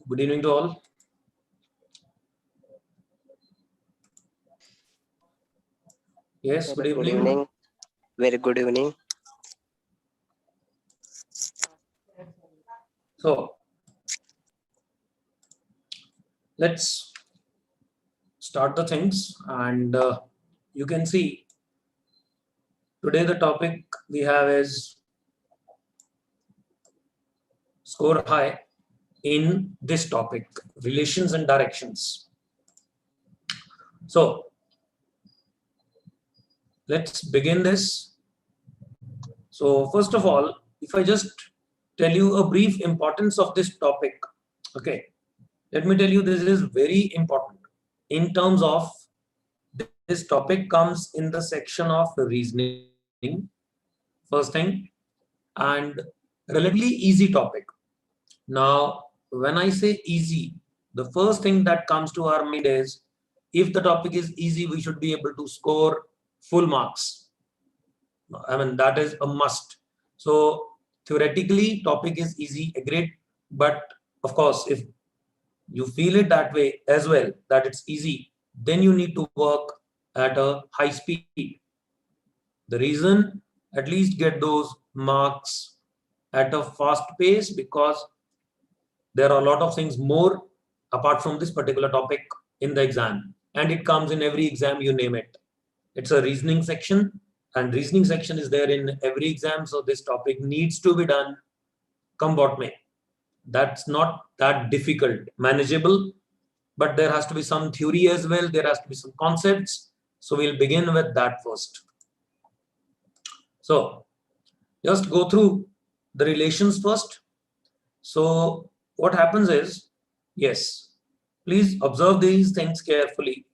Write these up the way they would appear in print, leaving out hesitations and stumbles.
Good evening to all. Yes, good evening. Good evening. Very good evening. So, let's start the things, and you can see today the topic we have is score high in this topic, relations and directions. So, let's begin this. So, first of all, if I just tell you a brief importance of this topic, okay, let me tell you this is very important in terms of this topic comes in the section of reasoning, first thing, and relatively easy topic. Now, when I say easy, the first thing that comes to our mind is if the topic is easy, we should be able to score full marks. I mean, that is a must. So theoretically, topic is easy, great. But of course, if you feel it that way as well, that it's easy, then you need to work at a high speed. The reason, at least get those marks at a fast pace, because there are a lot of things more apart from this particular topic in the exam, and it comes in every exam, you name it. It's a reasoning section, and reasoning section is there in every exam, so this topic needs to be done come what may. That's not that difficult, manageable, but there has to be some theory as well, there has to be some concepts. So we'll begin with that first. So just go through the relations first. So what happens is, yes, please observe these things carefully.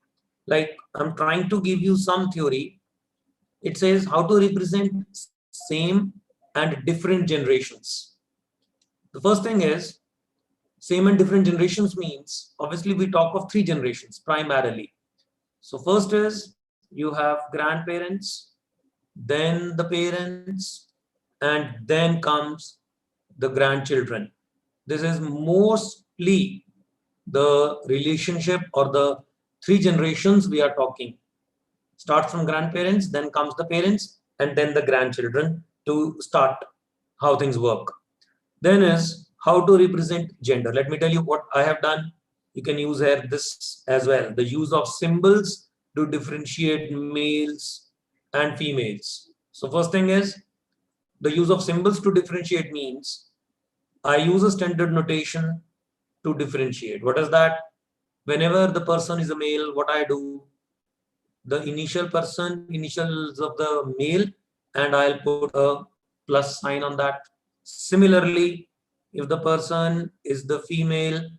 Like I'm trying to give you some theory. It says how to represent same and different generations. The first thing is same and different generations means obviously we talk of three generations primarily. So first is you have grandparents, then the parents, and then comes the grandchildren. This is mostly the relationship or the three generations we are talking. Start from grandparents, then comes the parents, and then the grandchildren to start how things work. Then is how to represent gender. Let me tell you what I have done. You can use here this as well. The use of symbols to differentiate males and females. So first thing is the use of symbols to differentiate means I use a standard notation to differentiate. What is that? Whenever the person is a male, what I do, the initials of the male, and I'll put a plus sign on that. Similarly, if the person is the female,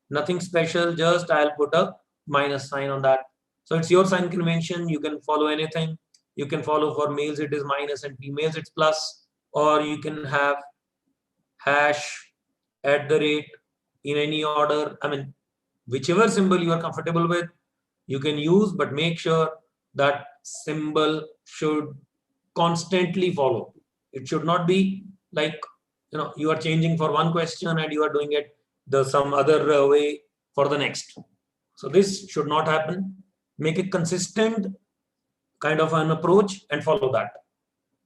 nothing special, just I'll put a minus sign on that. So it's your sign convention. You can follow anything. You can follow for males it is minus and females it's plus, or you can have hash, @ in any order. I mean, whichever symbol you are comfortable with, you can use, but make sure that symbol should constantly follow. It should not be like, you are changing for one question and you are doing it some other way for the next. So this should not happen. Make a consistent kind of an approach and follow that.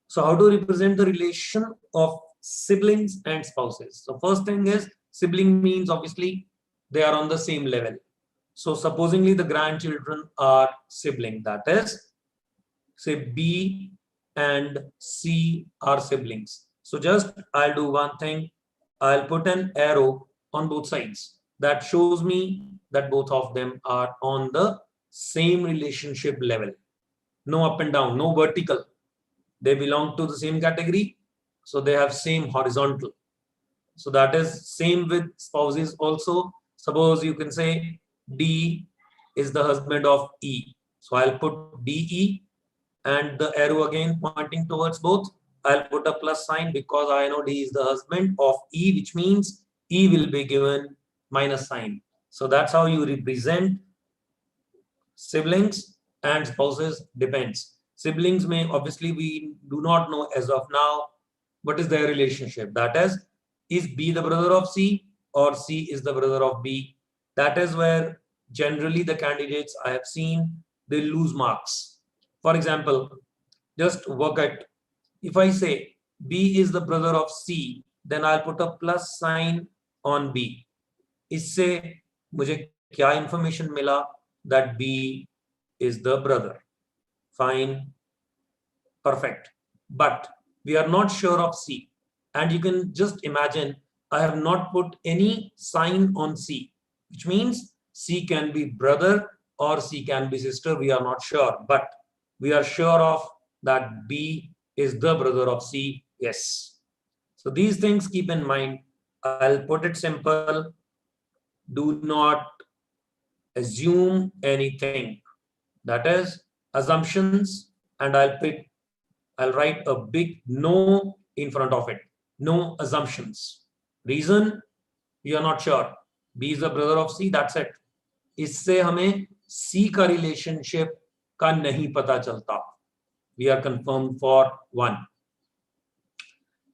So how to represent the relation of siblings and spouses? So first thing is sibling means obviously they are on the same level. So supposingly the grandchildren are sibling, that is, say B and C are siblings. So just I'll do one thing. I'll put an arrow on both sides. That shows me that both of them are on the same relationship level. No up and down, no vertical. They belong to the same category. So they have same horizontal. So that is same with spouses also. Suppose you can say D is the husband of E. So I'll put DE and the arrow again pointing towards both. I'll put a plus sign because I know D is the husband of E, which means E will be given minus sign. So that's how you represent siblings and spouses depends. Siblings may, obviously we do not know as of now what is their relationship. That is B the brother of C or C is the brother of B? That is where generally the candidates I have seen, they lose marks. For example, just work at, if I say B is the brother of C, then I'll put a plus sign on B. इससे मुझे क्या information मिला? That B is the brother. Fine, perfect. But we are not sure of C. And you can just imagine, I have not put any sign on C, which means C can be brother or C can be sister. We are not sure, but we are sure of that B is the brother of C. Yes. So these things keep in mind. I'll put it simple. Do not assume anything. That is assumptions, and I'll write a big no in front of it. No assumptions. Reason, we are not sure. B is the brother of C, that's it. इससे हमें C का relationship का नहीं पता चलता. We are confirmed for one.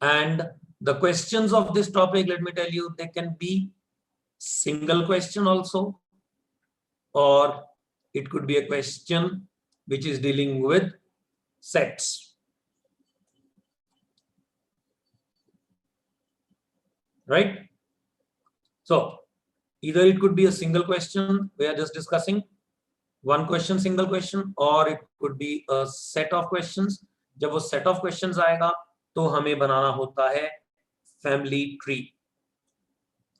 And the questions of this topic, let me tell you, they can be single question also, or it could be a question which is dealing with sets. Right? So either it could be a single question we are just discussing, one question, single question, or it could be a set of questions. जब वो set of questions आएगा तो हमें बनाना होता है family tree.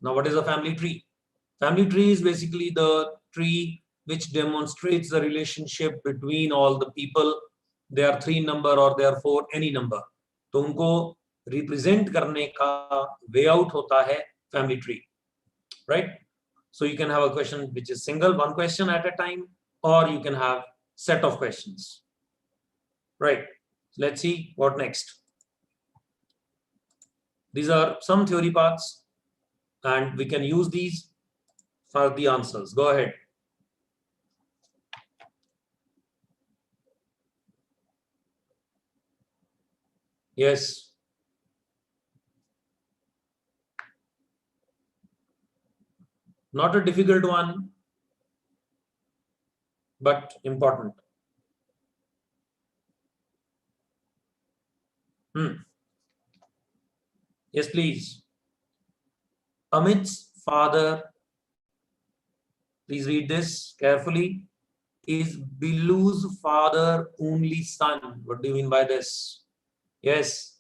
Now what is a family tree? Family tree is basically the tree which demonstrates the relationship between all the people. They are 3 number or they are 4, any number. तो उनको represent करने का way out होता है family tree, right? So you can have a question which is single, one question at a time, or you can have set of questions, right? Let's see what next. These are some theory parts, and we can use these for the answers. Go ahead. Yes. Not a difficult one, but important. Yes, please. Amit's father, please read this carefully, is Bilu's father only son. What do you mean by this? Yes.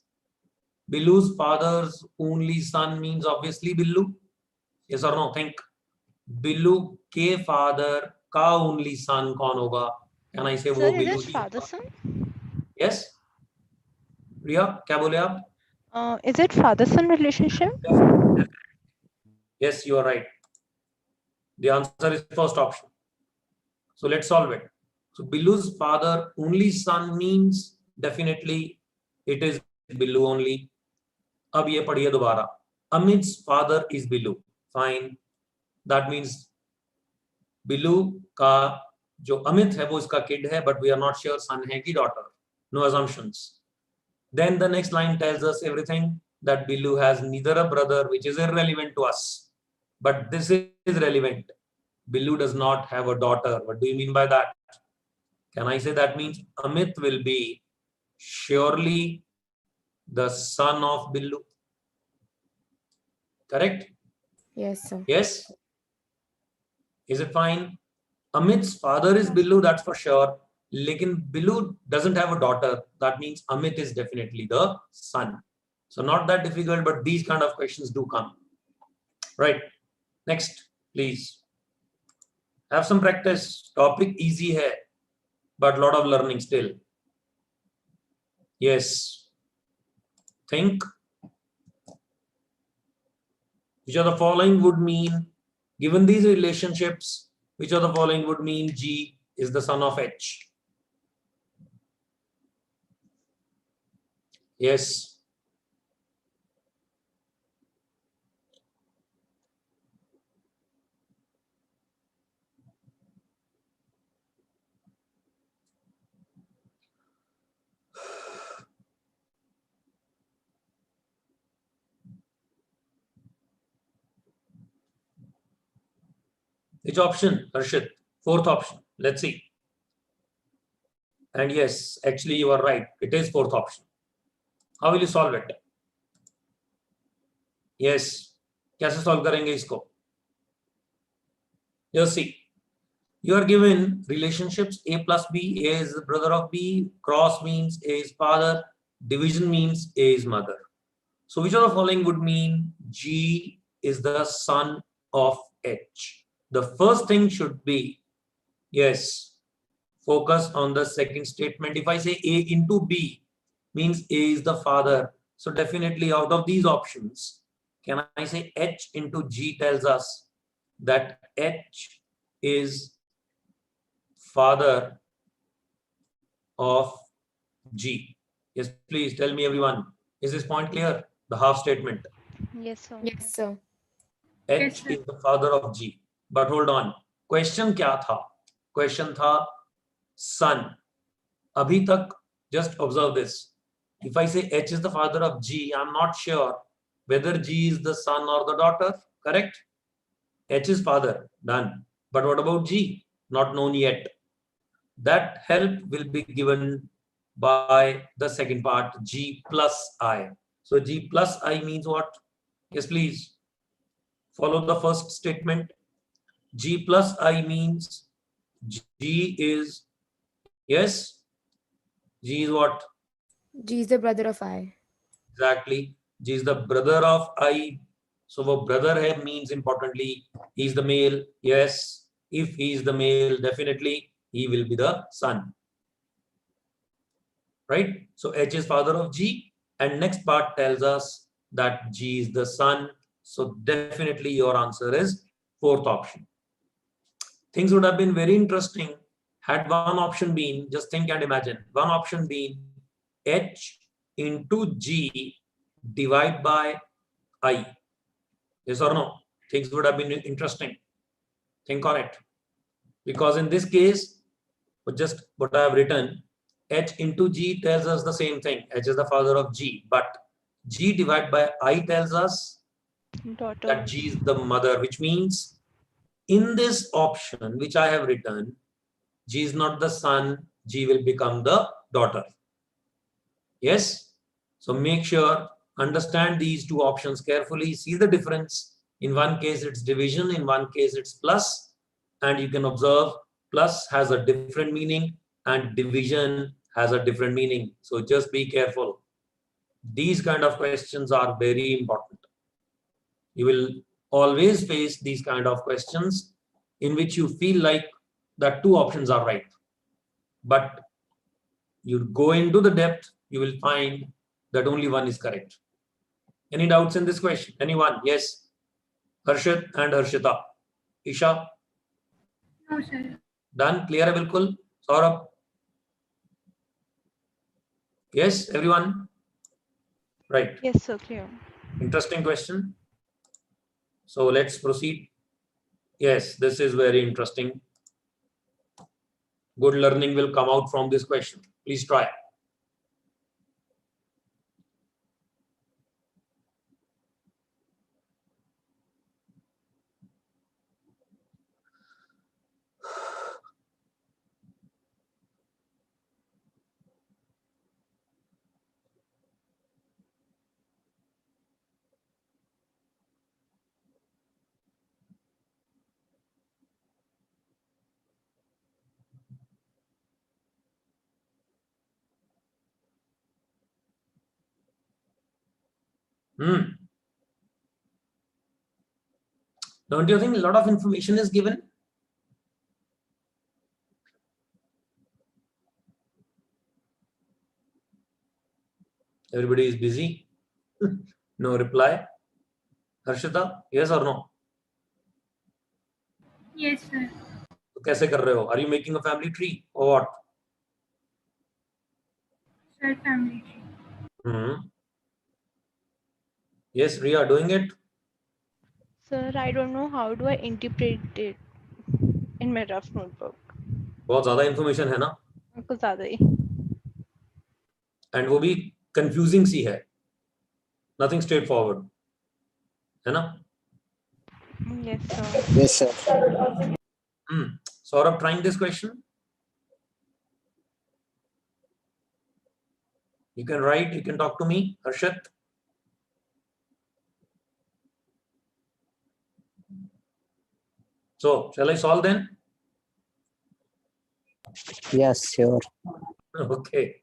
Bilu's father's only son means obviously Bilu. Yes or no? Think. Bilu के father का only son कौन होगा? Can I say वो Sir, is Bilu it he father होगा? son? Yes. प्रिया क्या बोले आप? Is it father son relationship? Yes, you are right. The answer is first option. So let's solve it. So Bilu's father only son means definitely it is Bilu only. अब ये पढ़िए दोबारा. Amit's father is Bilu. Fine. That means Bilu का जो अमित है वो इसका kid है, but we are not sure son है कि daughter. No assumptions. Then the next line tells us everything, that Bilu has neither a brother, which is irrelevant to us. But this is relevant. Bilu does not have a daughter. What do you mean by that? Can I say that means Amit will be surely the son of Bilu? Correct? Yes, sir. Yes? Is it fine? Amit's father is Bilu, that's for sure. Lekin Bilu doesn't have a daughter. That means Amit is definitely the son. So not that difficult, but these kind of questions do come. Right. Next, please. Have some practice. Topic easy hai, but lot of learning still. Yes. Think. Which of the following would mean, given these relationships, which of the following would mean G is the son of H? Yes. Which option, Harshit? Fourth option. Let's see. And yes, actually you are right. It is fourth option. How will you solve it? Yes. कैसे solve करेंगे इसको? Just see. You are given relationships A plus B. A is the brother of B. Cross means A is father. Division means A is mother. So which of the following would mean G is the son of H? The first thing should be, yes, focus on the second statement. If I say A into B means A is the father. So definitely out of these options, can I say H into G tells us that H is father of G. Yes, please tell me everyone. Is this point clear? The half statement. Yes, sir. Yes, sir. H is the father of G. But hold on. Question क्या था? Question था son. अभी तक just observe this. If I say H is the father of G, I'm not sure whether G is the son or the daughter. Correct? H is father. Done. But what about G? Not known yet. That help will be given by the second part, G plus I. So G plus I means what? Yes, please. Follow the first statement. G plus I means G is, yes, G is what? G is the brother of I. Exactly. G is the brother of I. So वो brother है means importantly, he is the male. Yes. If he is the male, definitely he will be the son. Right? So H is father of G, and next part tells us that G is the son. So definitely your answer is fourth option. Things would have been very interesting had one option been, just think and imagine, one option being H into G divided by I. Yes or no? Things would have been interesting. Think on it. Because in this case, just what I have written, H into G tells us the same thing. H is the father of G, but G divided by I tells us Daughter. that G is the mother, which means in this option which I have written, G is not the son, G will become the daughter. Yes? So make sure, understand these two options carefully, see the difference. In one case it's division, in one case it's plus, and you can observe plus has a different meaning and division has a different meaning. So just be careful. These kind of questions are very important. You will always face these kind of questions in which you feel like that two options are right. But you go into the depth, you will find that only one is correct. Any doubts in this question? Anyone? Yes. Harshit and Harshita. Isha? No, sir. Done? Clear hai bilkul? Saurabh? Yes, everyone? Right. Yes, sir. Clear. Interesting question. So let's proceed. Yes, this is very interesting. Good learning will come out from this question. Please try. Don't you think a lot of information is given? Everybody is busy. No reply. Harshita, yes or no? Yes, sir. तो कैसे कर रहे हो? Are you making a family tree or what? Sir, family tree. Yes, Riya, doing it. Sir, I don't know how do I interpret it in my rough notebook. बहुत ज़्यादा information है ना? कुछ ज़्यादा ही. And वो भी confusing सी है. Nothing straightforward. है ना? Yes, sir. Yes, sir. Saurabh, trying this question? You can write, you can talk to me. Harshit? So, shall I solve then? Yes, sure. Okay.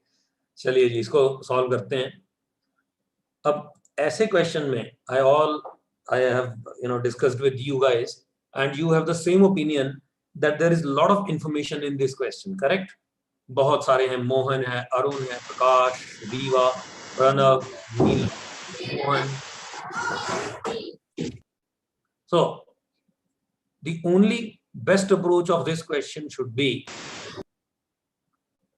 चलिए जी इसको सॉल्व करते हैं. अब ऐसे क्वेश्चन में I have discussed with you guys and you have the same opinion that there is a lot of information in this question, correct? बहुत सारे हैं, मोहन है, अरुण है, प्रकाश, रीवा, प्रणव, नील, Mohan. So the only best approach of this question should be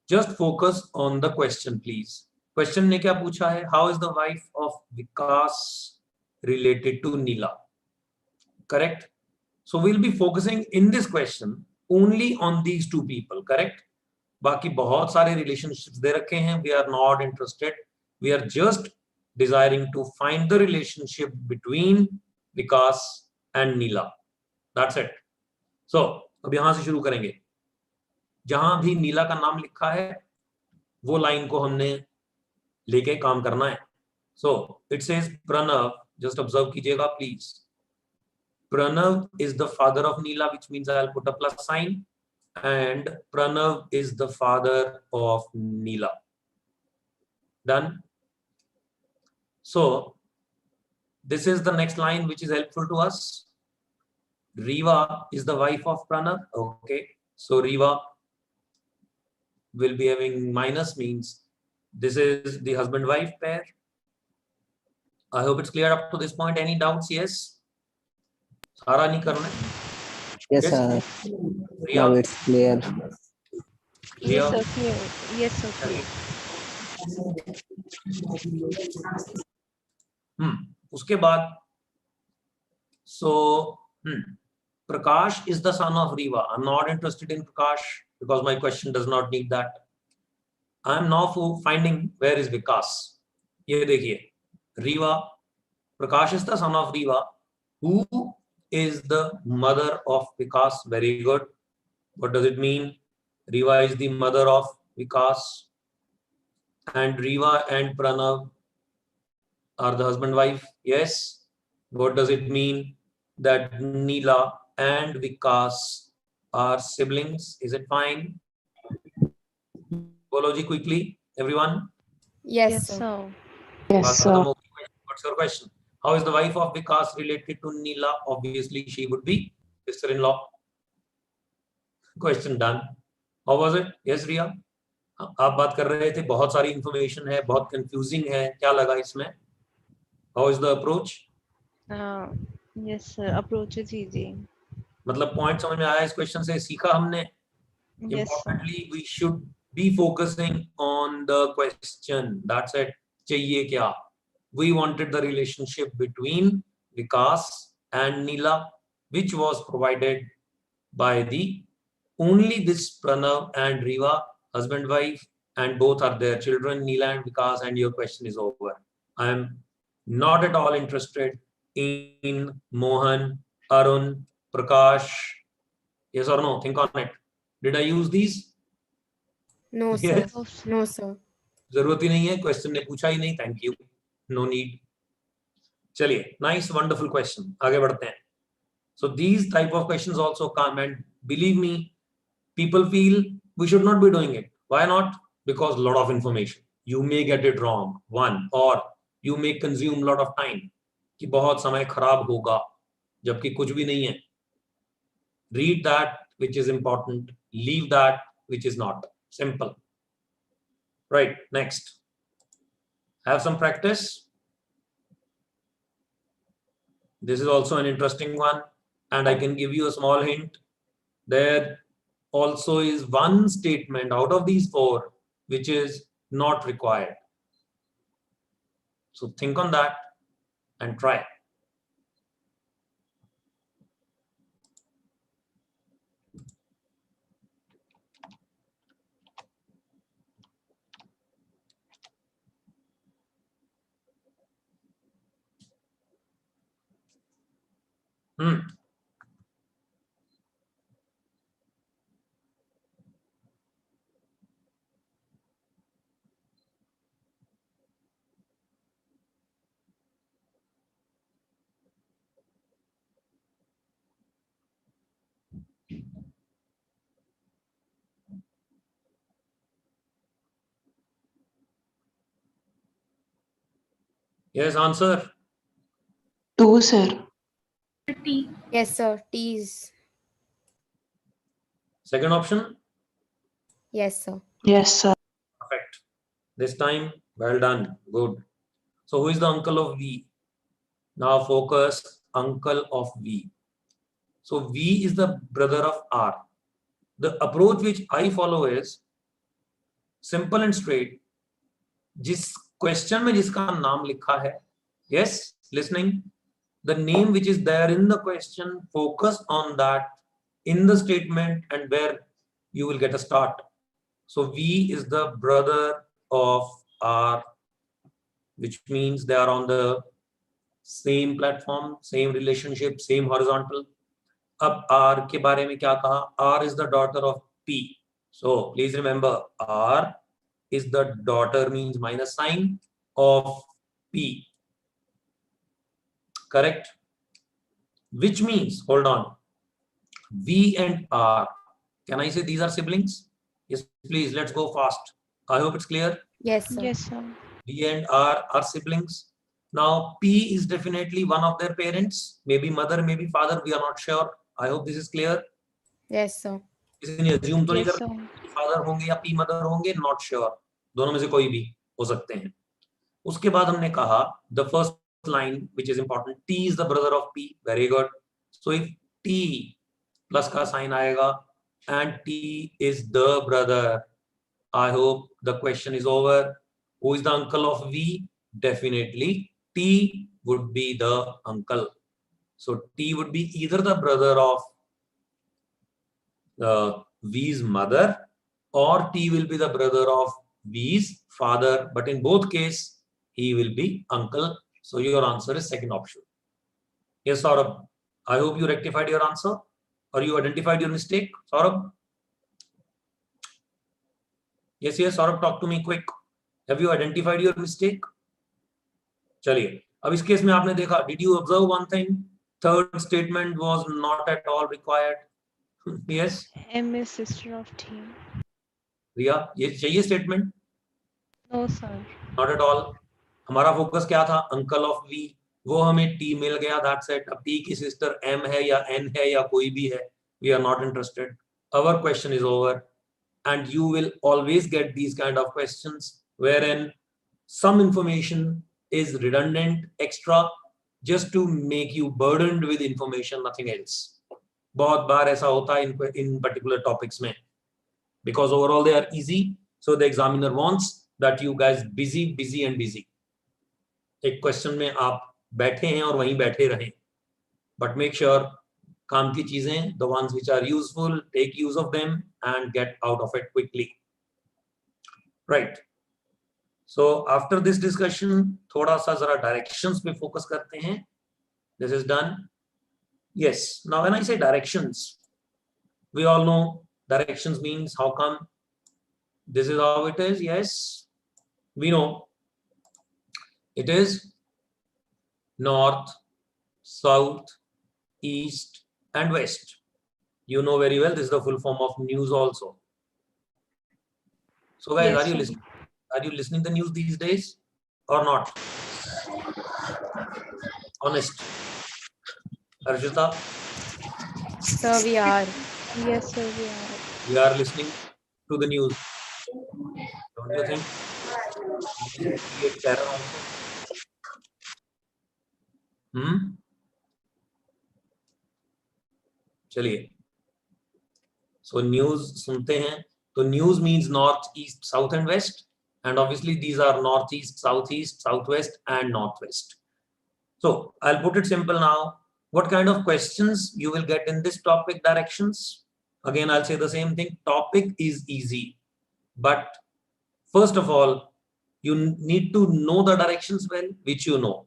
just focus on the question, please. Question ने क्या पूछा है? How is the wife of Vikas related to Neela? Correct? So we'll be focusing in this question only on these two people, correct? बाकी बहुत सारे relationships दे रखे हैं. We are not interested. We are just desiring to find the relationship between Vikas and Neela. That's it. So अब यहां से शुरू करेंगे. जहां भी नीला का नाम लिखा है वो लाइन को हमने लेके काम करना है. So it says Pranav. Just observe कीजिएगा please. Pranav is the father of Neela, which means I'll put a plus sign, and Pranav is the father of Neela. Done. So this is the next line which is helpful to us. Riva is the wife of Pranav. Okay, so Riva will be having minus, means this is the husband-wife pair. I hope it's clear up to this point. Any doubts? Yes. सारा नहीं करना है. Yes, Yes. sir. Riya? Now it's clear. Yes, Riya? sir. Clear. Yes, sir. Clear. उसके बाद so Prakash is the son of Riva. I'm not interested in Prakash because my question does not need that. I'm now finding where is Vikas. ये देखिए, Riva, Prakash is the son of Riva. Who is the mother of Vikas? Very good. What does it mean? Riva is the mother of Vikas, and Riva and Pranav are the husband-wife. Yes. What does it mean? That Neela and Vikas are siblings. Is it fine? Boloji quickly, everyone. Yes, Yes, sir. sir. Yes, sir. What's your question? How is the wife of Vikas related to Neela? Obviously, she would be sister-in-law. Question done. How was it? Yes, Riya? आप बात कर रहे थे, बहुत सारी information है, बहुत confusing है, क्या लगा इसमें? How is the approach? Yes, sir. Approach is easy. मतलब पॉइंट समझ में आया इस क्वेश्चन से? सीखा हमने? Yes, sir. Importantly, we should be focusing on the question. That's it. चाहिए क्या? We wanted the relationship between Vikas and Neela, which was provided by the only this Pranav and Riva, husband wife, and both are their children, Neela and Vikas, and your question is over. I am not at all interested in Mohan, Arun, Prakash. Yes or no? Think on it. Did I use these? No, sir. Yes. Oh, sir. No, sir. जरूरत ही नहीं है, question ने पूछा ही नहीं. Thank you, no need. चलिए, nice wonderful question, आगे बढ़ते हैं. So these type of questions also come, and believe me, people feel we should not be doing it. Why not? Because a lot of information. You may get it wrong, one, or you may consume lot of time. कि बहुत समय खराब होगा, जबकि कुछ भी नहीं है. Read that which is important, leave that which is not. Simple. Right, next. Have some practice. This is also an interesting one, and I can give you a small hint. There also is one statement out of these four which is not required. So think on that and try. Yes, answer. 2, sir. T. Yes, sir. T is. Second option. Yes, sir. Yes, sir. Perfect. This time, well done. Good. So who is the uncle of V? Now focus, uncle of V. So V is the brother of R. The approach which I follow is simple and straight. जिस question में जिसका नाम लिखा है, yes, listening, the name which is there in the question, focus on that in the statement and where you will get a start. So V is the brother of R, which means they are on the same platform, same relationship, same horizontal. अब R के बारे में क्या कहा? R is the daughter of P. So please remember, R is the daughter means minus sign of P. Correct? Which means, hold on, V and R. Can I say these are siblings? Yes, please, let's go fast. I hope it's clear. Yes, sir. Yes, sir. V and R are siblings. Now, P is definitely one of their parents, maybe mother, maybe father, we are not sure. I hope this is clear. Yes, sir. किसी ने assume तो नहीं Yes, कर sir. father होंगे या P mother होंगे, not sure. दोनों में से कोई भी हो सकते हैं. उसके बाद हमने कहा the first line which is important, T is the brother of P. Very good. So if T plus का sign आएगा and T is the brother, I hope the question is over. Who is the uncle of V? Definitely T would be the uncle. So T would be either the brother of V's mother or T will be the brother of V's father. But in both cases, he will be uncle. So your answer is second option. Yes, Saurabh. I hope you rectified your answer or you identified your mistake. Saurabh? Yes, Saurabh, talk to me quick. Have you identified your mistake? चलिए, अब इस case में आपने देखा, did you observe one thing? Third statement was not at all required. Yes. M is sister of T. रिया, ये चाहिए statement? No, sir. Not at all. हमारा focus क्या था? Uncle of V. वो हमें टी मिल गया, दैट्स इट. अब टी की सिस्टर एम है या एन है या कोई भी है, we are not interested. Our question is over, and you will always get these kind of questions wherein some information is redundant, extra, just to make you burdened with information, nothing else. बहुत बार ऐसा होता है in particular topics में, because overall they are easy, so the examiner wants that you guys busy and busy. एक question में आप बैठे हैं और वहीं बैठे रहें, but make sure काम की चीजें, the ones which are useful, take use of them and get out of it quickly. Right. So after this discussion, थोड़ा सा जरा directions पे focus करते हैं. This is done. Yes. Now when I say directions, we all know directions means how come. This is how it is. Yes. We know it is north, south, east and west. You know very well this is the full form of news also. So guys, Yes, are you sir. listening? Are you listening the news these days or not? Honest. Arjita, Sir, we are. Yes, sir, we are. we are listening to the news. Don't you think? News create terror also. चलिए. So news सुनते हैं. So news means north, east, south and west. And obviously these are northeast, southeast, southwest and northwest. So I'll put it simple now. What kind of questions you will get in this topic directions? Again, I'll say the same thing. Topic is easy. But first of all, you need to know the directions well, which you know.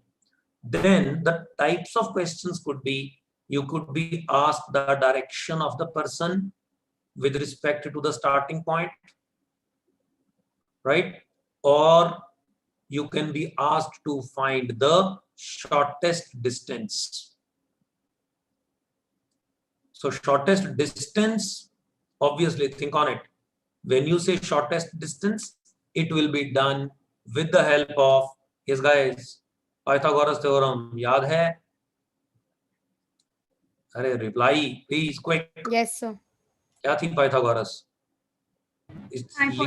Then the types of questions could be, you could be asked the direction of the person with respect to the starting point, right? Or you can be asked to find the shortest distance. So shortest distance, obviously think on it. When you say shortest distance, it will be done with the help of, yes guys, Pythagoras theorem याद है? अरे reply please quick. Yes, sir. क्या थी Pythagoras?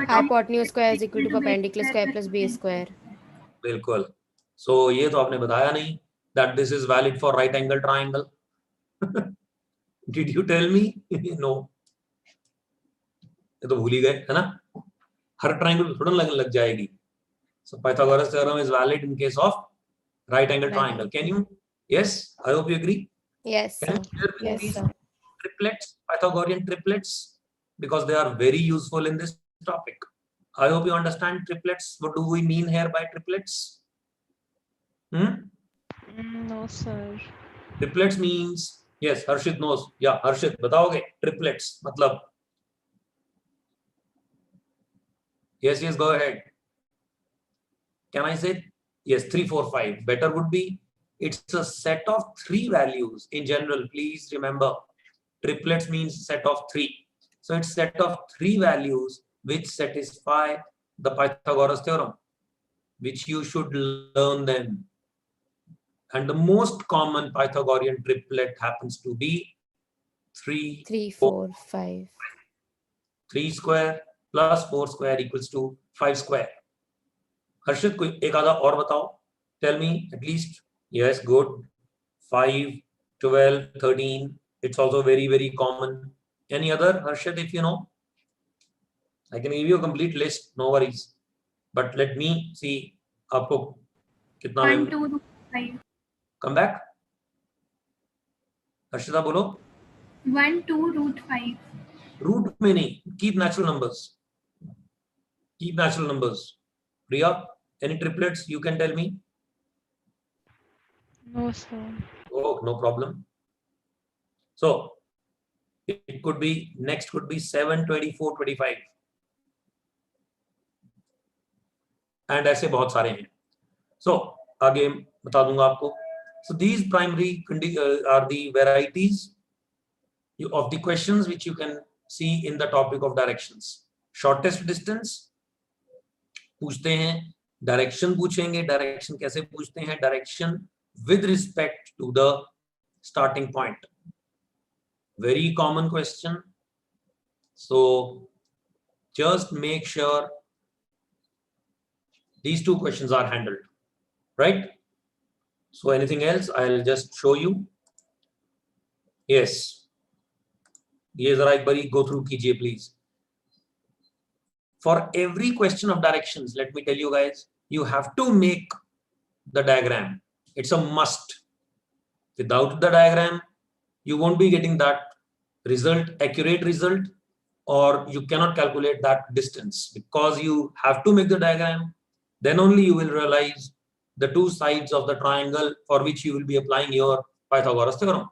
Hypotenuse square is equal to perpendicular square plus base square. बिल्कुल। सो ये तो आपने बताया नहीं that this is valid for right angle triangle. Did you tell me? No. ये तो भूल ही गए है ना, हर ट्रायंगल थोड़ा लग जाएगी. So Pythagoras theorem is valid in case of right angle triangle. Can you? Yes, I hope you agree. Yes, Can sir. you share with Yes, these sir. triplets, Pythagorean triplets, because they are very useful in this topic. I hope you understand triplets. What do we mean here by triplets? No, sir. Triplets means, yes, Harshit knows. Yeah, Harshit, बताओगे triplets मतलब? Yes, go ahead. Can I say? Yes, 3, 4, 5. Better would be, it's a set of 3 values in general. Please remember, triplets means set of 3. So it's set of 3 values which satisfy the Pythagoras theorem, which you should learn them. And the most common Pythagorean triplet happens to be 3, 3, 4, 5. 3 square plus 4 square equals to 5 square. हर्षित कोई एक आधा और बताओ. Tell me at least. Yes, good. 5, 12, 13. It's also very, very common. Any other, Harshit, if you know? I can give you a complete list. No worries. But let me see. आपको कितना 1, 2, root 5. Come back. Harshita बोलो. 1, 2, root 5. Root में नहीं. Keep natural numbers. Keep natural numbers. Priya, any triplets you can tell me? No, sir. Oh, no problem. So it could be, next could be 7, 24, 25. And ऐसे बहुत सारे हैं. So आगे बता दूंगा आपको. So these primary are the varieties of the questions which you can see in the topic of directions. Shortest distance पूछते हैं, direction पूछेंगे. Direction कैसे पूछते हैं? Direction with respect to the starting point. Very common question. So just make sure these 2 questions are handled, right? So anything else, I'll just show you. Yes, ये जरा एक बारी go through कीजिए please. For every question of directions, let me tell you guys, you have to make the diagram. It's a must. Without the diagram, you won't be getting that result, accurate result, or you cannot calculate that distance, because you have to make the diagram. Then only you will realize the 2 sides of the triangle for which you will be applying your Pythagoras theorem.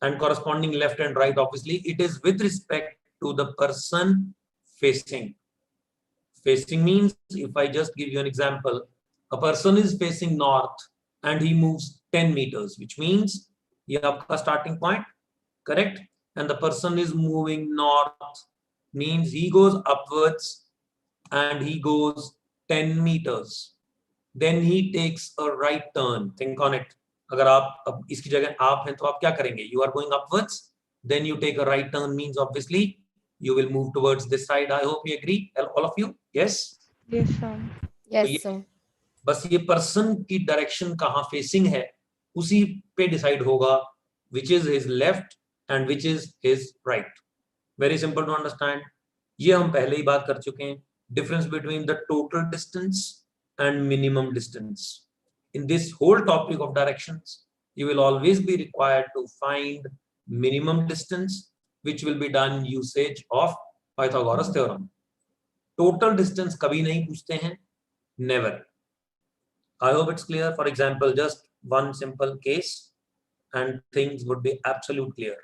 And corresponding left and right, obviously, it is with respect to the person facing. Facing means, if I just give you an example, a person is facing north and he moves 10 meters, which means ये आपका starting point, correct? And the person is moving north, means he goes upwards and he goes 10 meters. Then he takes a right turn. Think on it. अगर आप अब इसकी जगह आप हैं तो आप क्या करेंगे? You are going upwards, then you take a right turn, means obviously you will move towards this side. I hope you agree, all of you. Yes. Yes, sir. Yes, sir. बस ये पर्सन की direction कहाँ facing है उसी पे decide होगा which is his left and which is his right. Very simple to understand. ये हम पहले ही बात कर चुके हैं. Difference between the total distance and minimum distance. In this whole topic of directions, you will always be required to find minimum distance, which will be done usage of Pythagoras theorem. Total distance कभी नहीं पूछते हैं, never. I hope it's clear. For example, just one simple case and things would be absolutely clear.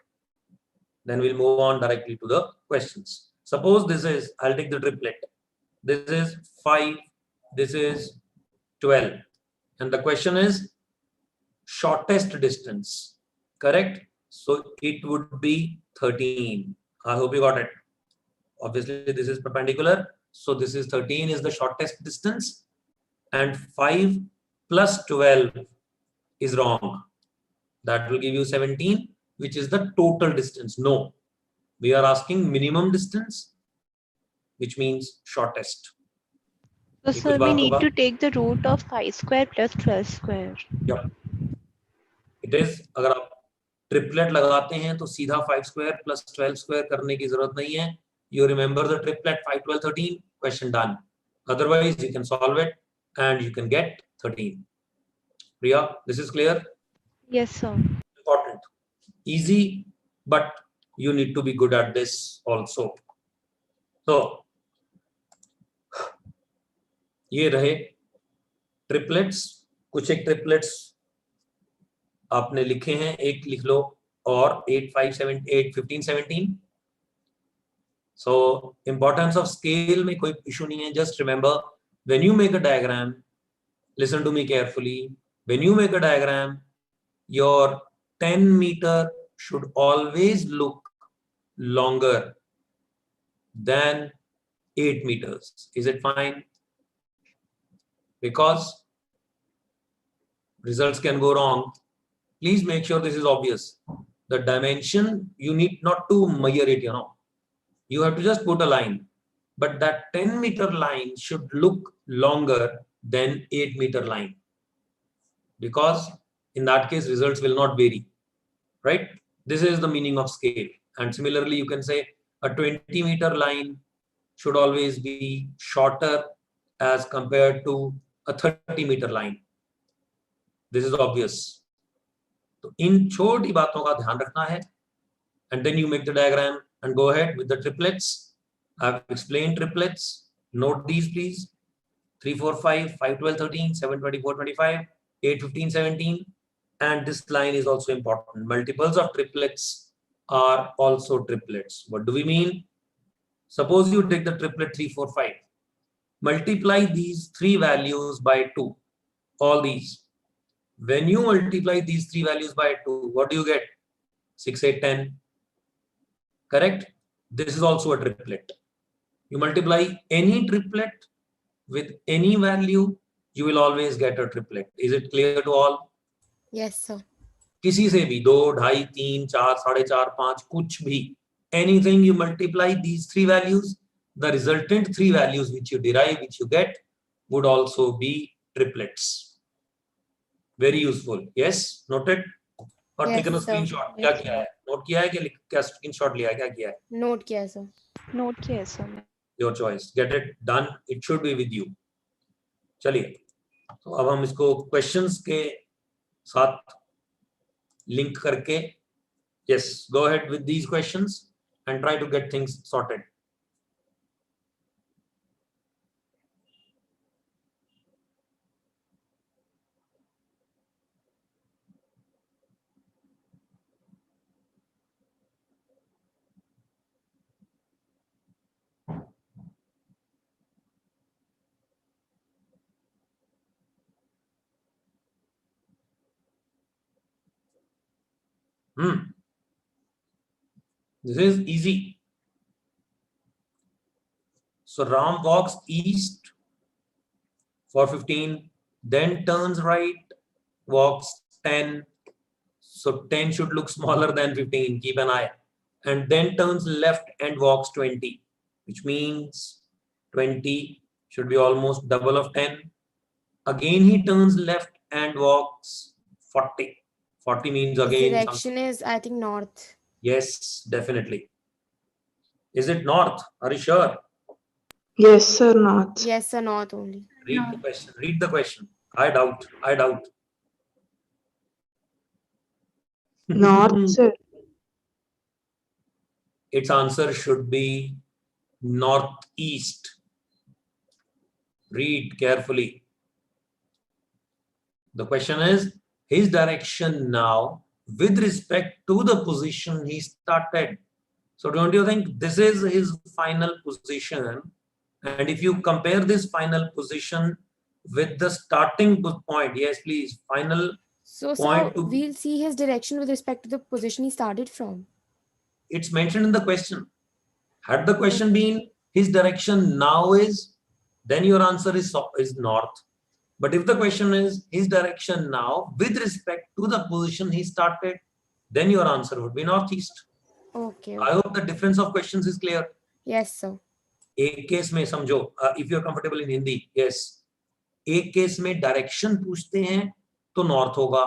Then we'll move on directly to the questions. Suppose this is, I'll take the triplet. This is 5, this is 12. And the question is shortest distance, correct? So it would be 13. I hope you got it. Obviously, this is perpendicular. So this is 13 is the shortest distance. And 5 plus 12 is wrong. That will give you 17, which is the total distance. No, we are asking minimum distance, which means shortest. So, ये sir, कुछ we बात need होगा? to take the root of 5 square plus 12 square. Yep. It is, अगर आप triplet लगाते हैं तो सीधा 5 square plus 12 square करने की जरूरत नहीं है. You remember the triplet 5, 12, 13, question done. Otherwise, you can solve it and you can get 13. Priya, this is clear? Yes, sir. Important. Easy, but you need to be good at this also. So, ये रहे triplets. कुछ एक triplets आपने लिखे हैं, एक लिख लो, और 8, 5, 7, 8, 15, 17. So importance of scale में कोई issue नहीं है. Just remember, when you make a diagram, listen to me carefully. When you make a diagram, your 10 meter should always look longer than 8 meters. Is it fine? Because results can go wrong. Please make sure this is obvious. The dimension, you need not to measure it, you know. You have to just put a line. But that 10 meter line should look longer than 8 meter line. Because in that case, results will not vary. Right? This is the meaning of scale. And similarly, you can say a 20 meter line should always be shorter as compared to a 30 meter line. This is obvious. तो इन छोटी बातों का ध्यान रखना है. And then you make the diagram and go ahead with the triplets. I've explained triplets. Note these, please. 3, 4, 5, 5, 12, 13, 7, 24, 25, 8, 15, 17. And this line is also important. Multiples of triplets are also triplets. What do we mean? Suppose you take the triplet 3, 4, 5. Multiply these three values by 2. All these. When you multiply these three values by 2, what do you get? 6, 8, 10. Correct? This is also a triplet. You multiply any triplet with any value, you will always get a triplet. Is it clear to all? Yes, sir. किसी से भी 2, 2.5, 3, 4, 4.5, 5, कुछ भी. Anything you multiply these three values, the resultant three values which you derive, which you get, would also be triplets. Very useful. Yes, noted. और Yes, taken a sir. screenshot. क्या किया है? Note किया है कि क्या screenshot लिया है? क्या किया है? Note किया है, sir. Note किया है, sir. Your choice. Get it done. It should be with you. चलिए. तो अब हम इसको questions के साथ link करके, yes, go ahead with these questions and try to get things sorted. This is easy. So Ram walks east for 15, then turns right, walks 10. So 10 should look smaller than 15, keep an eye. And then turns left and walks 20, which means 20 should be almost double of 10. Again, he turns left and walks 40. 40 means His again direction is, I think, north. Yes, definitely. Is it north? Are you sure? Yes, sir, north. Yes, sir, north only. Read the question. Read the question. I doubt. I doubt. North, sir. Its answer should be northeast. Read carefully. The question is his direction now with respect to the position he started. So don't you think this is his final position? And if you compare this final position with the starting point, yes, please, final So, sir, point to, we'll see his direction with respect to the position he started from. it's mentioned in the question. Had the question been his direction now is, then your answer is north. But if the question is his direction now with respect to the position he started, then your answer would be northeast. Okay. I hope the difference of questions is clear. Yes, sir. एक case में समझो, if you are comfortable in Hindi, yes, एक case में direction पूछते हैं तो north होगा.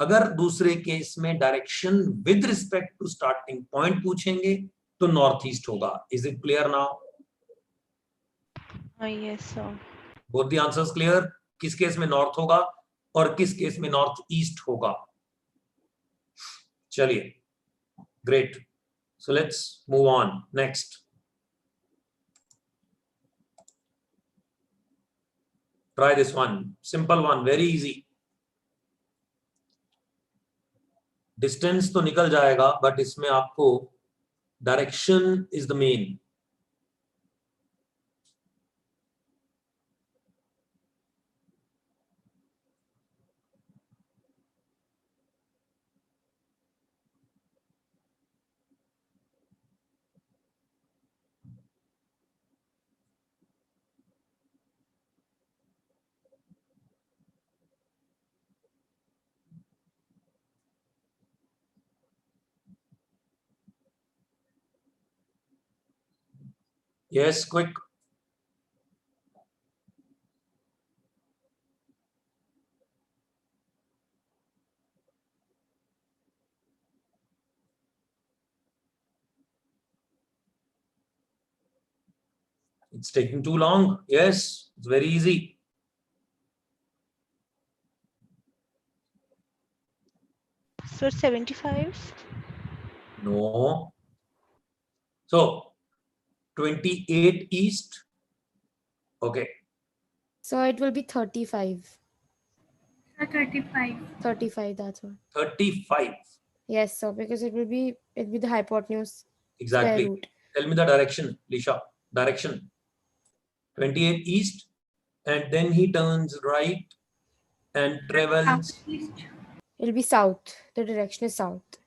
अगर दूसरे केस में direction with respect to starting point पूछेंगे तो नॉर्थ ईस्ट होगा. Is it clear now? Yes, sir. Both the answers clear? किस केस में नॉर्थ होगा और किस केस में नॉर्थ ईस्ट होगा? चलिए, great. So let's move on. Next, try this one, simple one, very easy. Distance तो निकल जाएगा, बट इसमें आपको direction is the main. Yes, quick. It's taking too long. Yes, it's very easy. So 75. No. So 28 east. Okay. So it will be 35. Sir, 35. 35, that's what. 35. Yes, sir, because it will be the hypotenuse square Exactly. root. Tell me the direction, Lisha. Direction. 28 east, and then he turns right and travels. Southeast. It'll be south. The direction is south.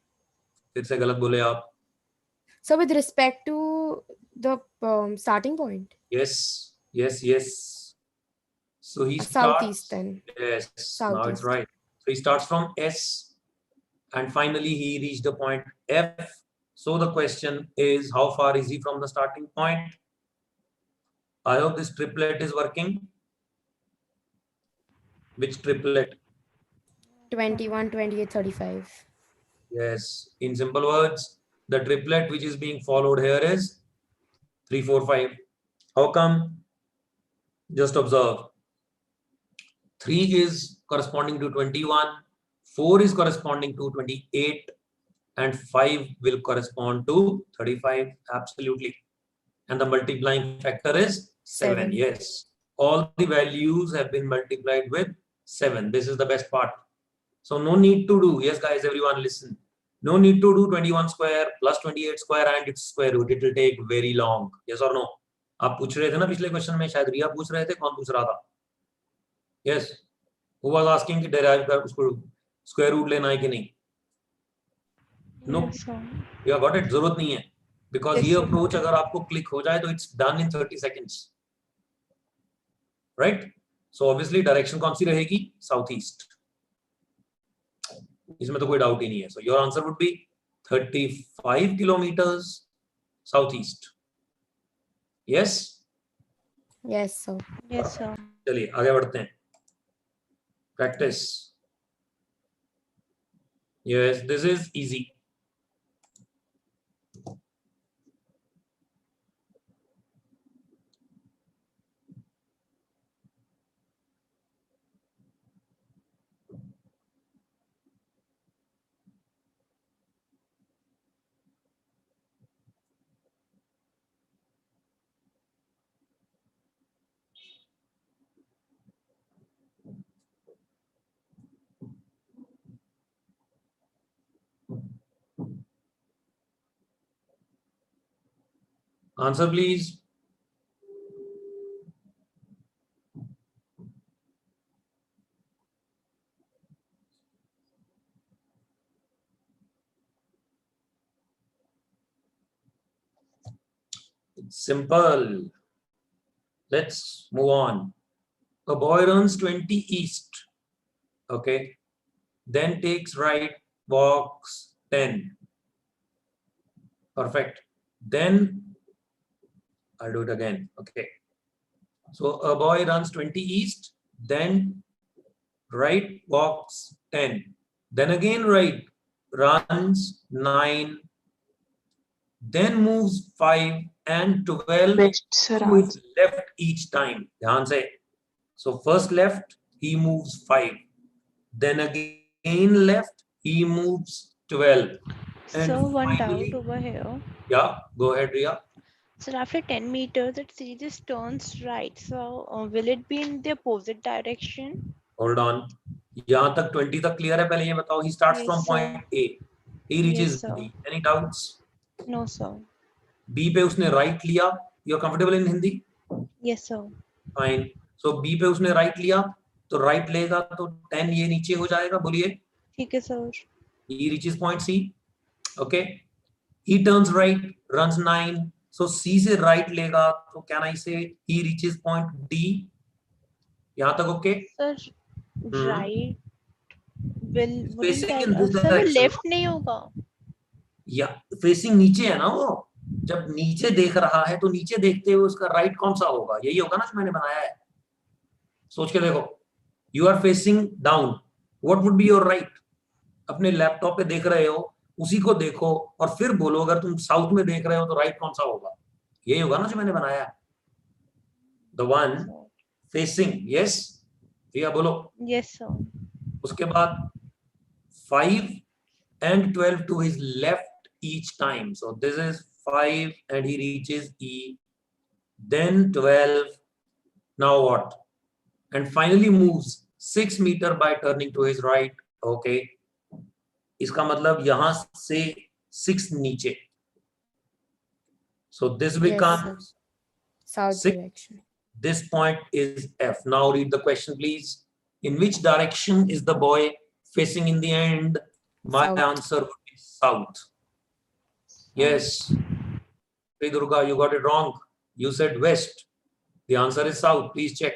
फिर से गलत बोले आप. So with respect to the starting point. Yes, yes, yes. So he Southeast starts. then. Yes, now it's Southeast. right. So he starts from S, and finally he reached the point F. So the question is, how far is he from the starting point? I hope this triplet is working. Which triplet? 21, 28, 35. Yes, in simple words, the triplet which is being followed here is 3, 4, 5. How come? Just observe. 3 is corresponding to 21, 4 is corresponding to 28, and 5 will correspond to 35. Absolutely. And the multiplying factor is 7. 7. Yes. All the values have been multiplied with 7. This is the best part. So no need to do, yes guys, everyone listen. No need to do 21 square plus 28 square and its square root. It will take very long. Yes or no? आप पूछ रहे थे ना पिछले question में, शायद रिया पूछ रहे थे, कौन पूछ रहा था? Yes. Who was asking कि derive कर उसको square root लेना है कि नहीं? No. Yes, sir. You have got it. जरूरत नहीं है. Because Yes, ये sir. approach अगर आपको click हो जाए तो it's done in 30 seconds. Right? So obviously direction कौन सी रहेगी? Southeast. इसमें तो कोई डाउट ही नहीं है. So your answer would be 35 kilometers southeast. Yes? Yes, sir. Yes, sir. चलिए आगे बढ़ते हैं. Practice. Yes, this is easy. Answer please. It's simple. Let's move on. A boy runs 20 east. Okay. Then takes right, walks 10. Perfect. Then I'll do it again. Okay. So a boy runs 20 east, then right, walks 10. Then again right, runs 9, then moves 5 and 12 West, sir. to his left each time. Dhyan se. So first left, he moves 5. Then again left, he moves 12. And So one finally, doubt over here. yeah, go ahead, Ria. So after 10 meters, it series turns right. So will it be in the opposite direction? Hold on. यहाँ तक 20 तक clear है. पहले ये बताओ. He starts Yes, from sir. point A. He reaches Yes, sir. B. Any doubts? No, sir. B पे उसने right लिया. You're comfortable in Hindi? Yes, sir. Fine. So B पे उसने right लिया. तो right लेगा तो 10 ये नीचे हो जाएगा. बोलिए. ठीक है, sir. He reaches point C. Okay. He turns right, runs 9. So C से right लेगा तो can I say he reaches point D? यहाँ तक okay? Sir, right wouldn't Facing in that this sir वो direction. left नहीं होगा. या facing नीचे है ना वो. जब नीचे देख रहा है तो नीचे देखते हुए उसका राइट कौन सा होगा. यही होगा ना जो मैंने बनाया है. सोच के देखो. You are facing down. What would be your right. अपने लैपटॉप पे देख रहे हो, उसी को देखो और फिर बोलो अगर तुम साउथ में देख रहे हो तो राइट कौन सा होगा. यही होगा ना जो मैंने बनाया है. The one facing. यस रिया बोलो. Yes, sir. उसके बाद 5 and 12 to his left each time. So this is 5 and he reaches E. Then 12. Now what? And finally moves 6 meters by turning to his right. Okay. इसका मतलब यहां से 6 नीचे. So this becomes South 6. direction. This point is F. Now read the question, please. In which direction is the boy facing in the end? My South. answer would be south. Yes. Hey Durga, you got it wrong. You said west. The answer is south. Please check.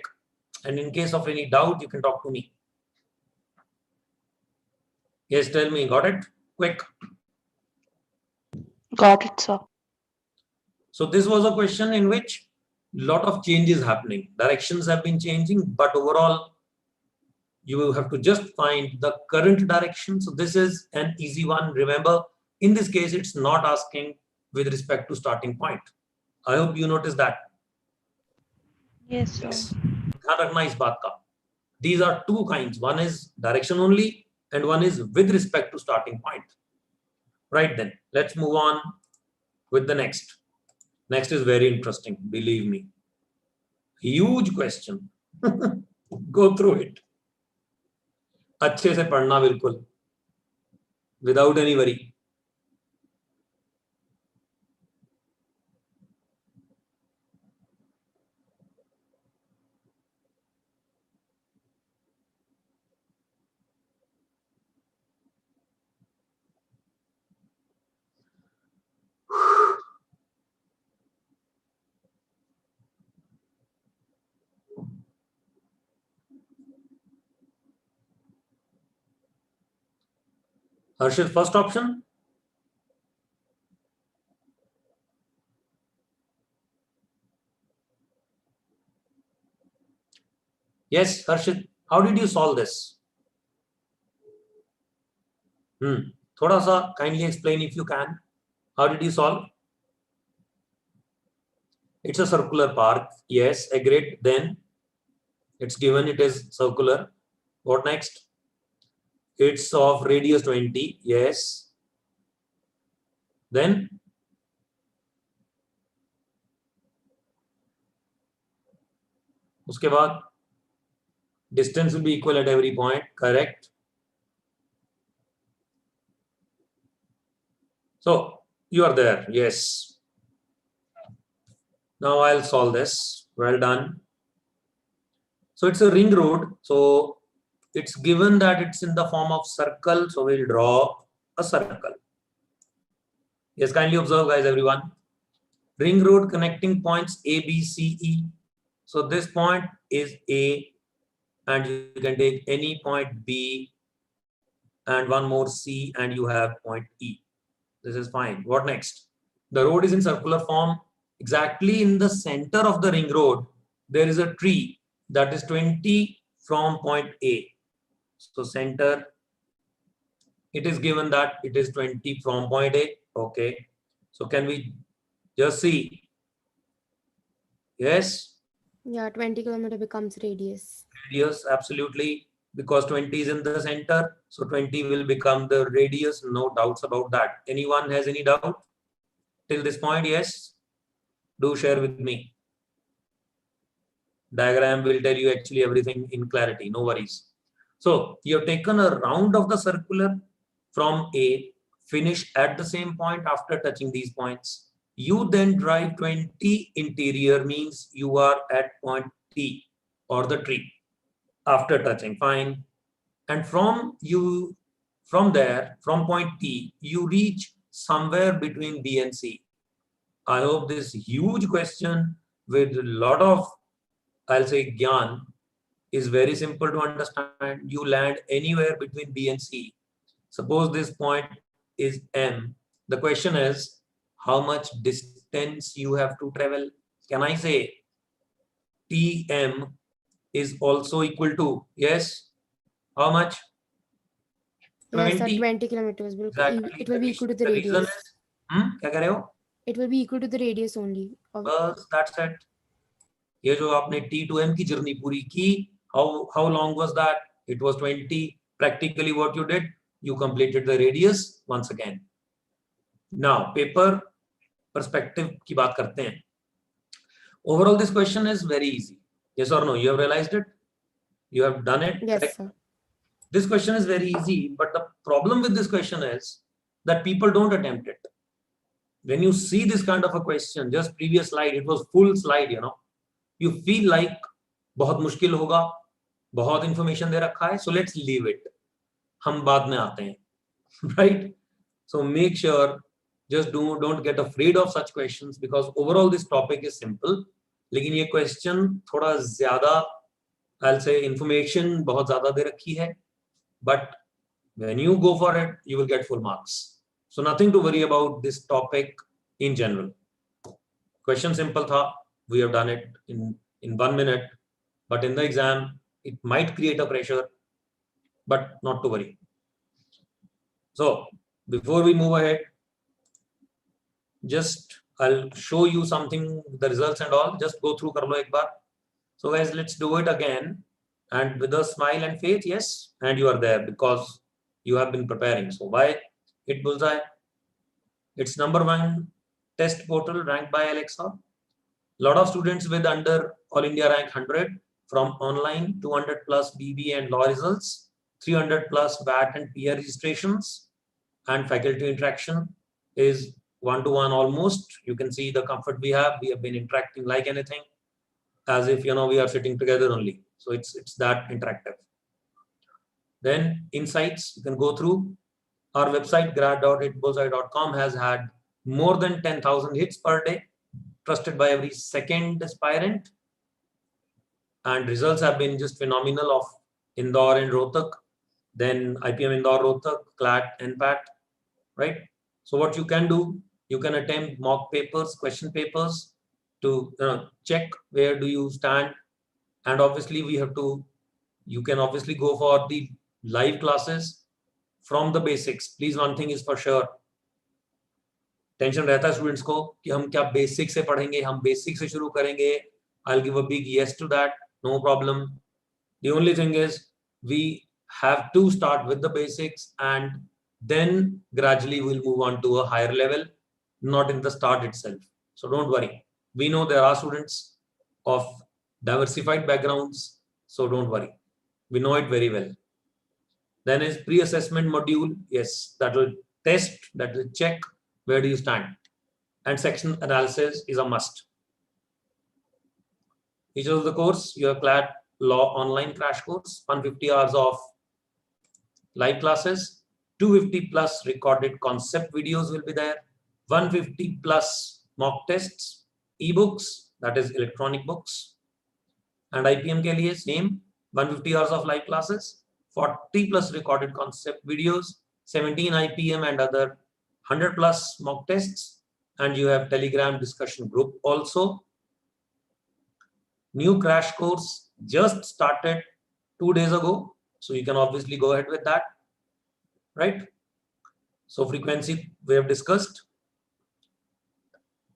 And in case of any doubt, you can talk to me. Yes, tell me. Got it? Quick. Got it, sir. So this was a question in which lot of changes happening. Directions have been changing, but overall, you will have to just find the current direction. So this is an easy one. Remember, in this case, it's not asking with respect to starting point. I hope you notice that. Yes, sir. Yes. ध्यान रखना इस बात का. These are two kinds. One is direction only, and one is with respect to starting point. Right then, let's move on with the next. Next is very interesting. Believe me. Huge question. Go through it. अच्छे से पढ़ना बिल्कुल. Without any worry. Harshit, first option. Yes, Harshit, how did you solve this? Thoda sa kindly explain if you can. How did you solve? It's a circular park. Yes, agreed. Then it's given it is circular. What next? It's of radius 20. Yes. Then उसके बाद distance will be equal at every point. Correct. So you are there. Yes. Now I'll solve this. Well done. So it's a ring road. So it's given that it's in the form of circle. So we'll draw a circle. Yes, kindly observe, guys, everyone. Ring road connecting points A, B, C, E. So this point is A. and you can take any point B and one more C, and you have point E. This is fine. What next? The road is in circular form. Exactly in the center of the ring road, there is a tree that is 20 from point A. So center, it is given that it is 20 from point A. Okay. So can we just see? Yes. Yeah, 20 kilometer becomes radius. Radius, absolutely, because 20 is in the center, so 20 will become the radius. No doubts about that. Anyone has any doubt till this point? Yes, do share with me. Diagram will tell you actually everything in clarity, no worries. So you have taken a round of the circular from A, finish at the same point after touching these points. You then drive 20 interior, means you are at point T or the tree after touching, fine. And from there, from point T, you reach somewhere between B and C. I hope this huge question with a lot of, I'll say, gyan is very simple to understand. You land anywhere between B and C. Suppose this point is M. The question is, how much distance you have to travel? Can I say TM is also equal to, yes, how much? Yes, sir, 20. 20 kilometers will Exactly. it will be equal to the The reason radius. is, क्या कह रहे हो? It will be equal to the radius only. बस that's it. ये जो आपने T to M की journey पूरी की, how long was that? It was 20. Practically what you did, you completed the radius once again. Now paper perspective की बात करते हैं. Overall, this question is very easy. Yes or no? You have realized it? You have done it? Yes, correct? sir. This question is very easy, but the problem with this question is that people don't attempt it. When you see this kind of a question, just previous slide, it was full slide, you know, you feel like बहुत मुश्किल होगा, बहुत information दे रखा है, so let's leave it. हम बाद में आते हैं, right? So make sure, just don't get afraid of such questions, because overall this topic is simple. लेकिन ये question थोड़ा ज़्यादा, I'll say, information बहुत ज़्यादा दे रखी है, but when you go for it, you will get full marks. So nothing to worry about this topic in general. Question simple tha, we have done it in 1 minute, but in the exam, it might create a pressure, but not to worry. So before we move ahead, just I'll show you something, the results and all, just go through kar lo ek baar. So guys, let's do it again, and with a smile and faith, yes, and you are there because you have been preparing. So why Hitbullseye? It's #1 test portal ranked by Alexa. Lot of students with under All India rank 100 from online, 200 plus BB and law results, 300 plus VAT and peer registrations, and faculty interaction is 1-to-1 almost. You can see the comfort we have. We have been interacting like anything, as if, you know, we are sitting together only. So it's that interactive. Then insights, you can go through. Our website grad.hitbullseye.com has had more than 10,000 hits per day, trusted by every second aspirant, and results have been just phenomenal of Indore and Rohtak, then IPM Indore, Rohtak, CLAT, NPAT, right? So what you can do, you can attempt mock papers, question papers to check where do you stand, and obviously you can obviously go for the live classes from the basics. Please, one thing is for sure, tension रहता है students को कि हम क्या basic से पढ़ेंगे, हम basic से शुरू करेंगे. I'll give a big yes to that, no problem. The only thing is we have to start with the basics, and then gradually we'll move on to a higher level, not in the start itself. So don't worry. We know there are students of diversified backgrounds, so don't worry. We know it very well. Then is pre-assessment module. Yes, that will test, that will check where do you stand. And section analysis is a must. Each of the course, you have CLAT Law online crash course, 150 hours of live classes, 250 plus recorded concept videos will be there, 150 plus mock tests, ebooks, that is electronic books, and IPM के लिए same 150 hours of live classes, 40 plus recorded concept videos, 17 IPM and other 100 plus mock tests, and you have Telegram discussion group also. New crash course just started 2 days ago, so you can obviously go ahead with that, right? So frequency we have discussed.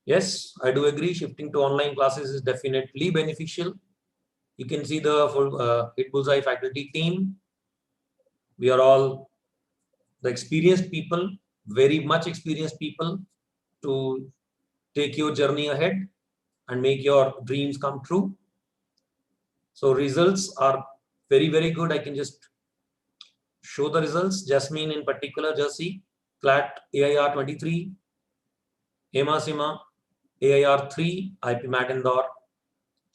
Yes, I do agree, shifting to online classes is definitely beneficial. You can see the full Hitbullseye faculty team. We are all the experienced people, very much experienced people, to take your journey ahead and make your dreams come true. So results are very, very good. I can just show the results. Jasmine in particular, just see CLAT AIR 23, Hema Sima AIR 3, IPMAT Indore,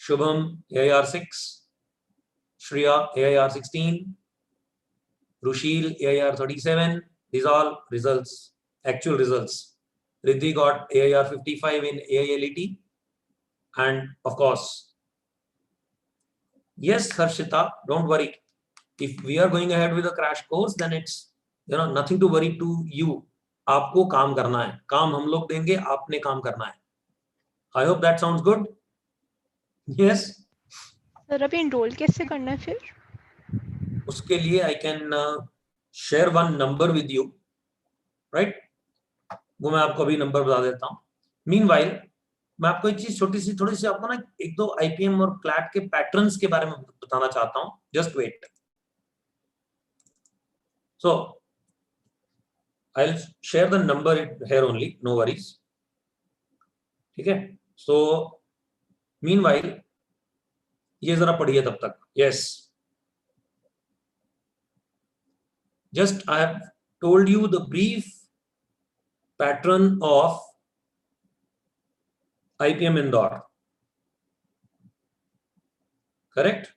Shubham AIR 6, Shreya AIR 16, Rushil AIR 37. These are all results, actual results. Riddhi got AIR 55 in AILET, and of course, yes, Harshita, don't worry. If we are going ahead with a crash course, then it's nothing to worry to you. आपको काम करना है, काम हम लोग देंगे, आपने काम करना है. I hope that sounds good. Yes. Sir अभी enroll कैसे करना है फिर? उसके लिए I can share one number with you, right? वो मैं आपको अभी नंबर बता देता हूँ. Meanwhile, मैं आपको एक चीज छोटी सी थोड़ी सी आपको ना एक दो IPM और CLAT के पैटर्न्स के बारे में बताना चाहता हूँ. Just wait. So I'll share the number here only, no worries. ठीक है? So meanwhile, ये जरा पढ़िए तब तक. Yes. Just I have told you the brief pattern of IPM Indore. Correct?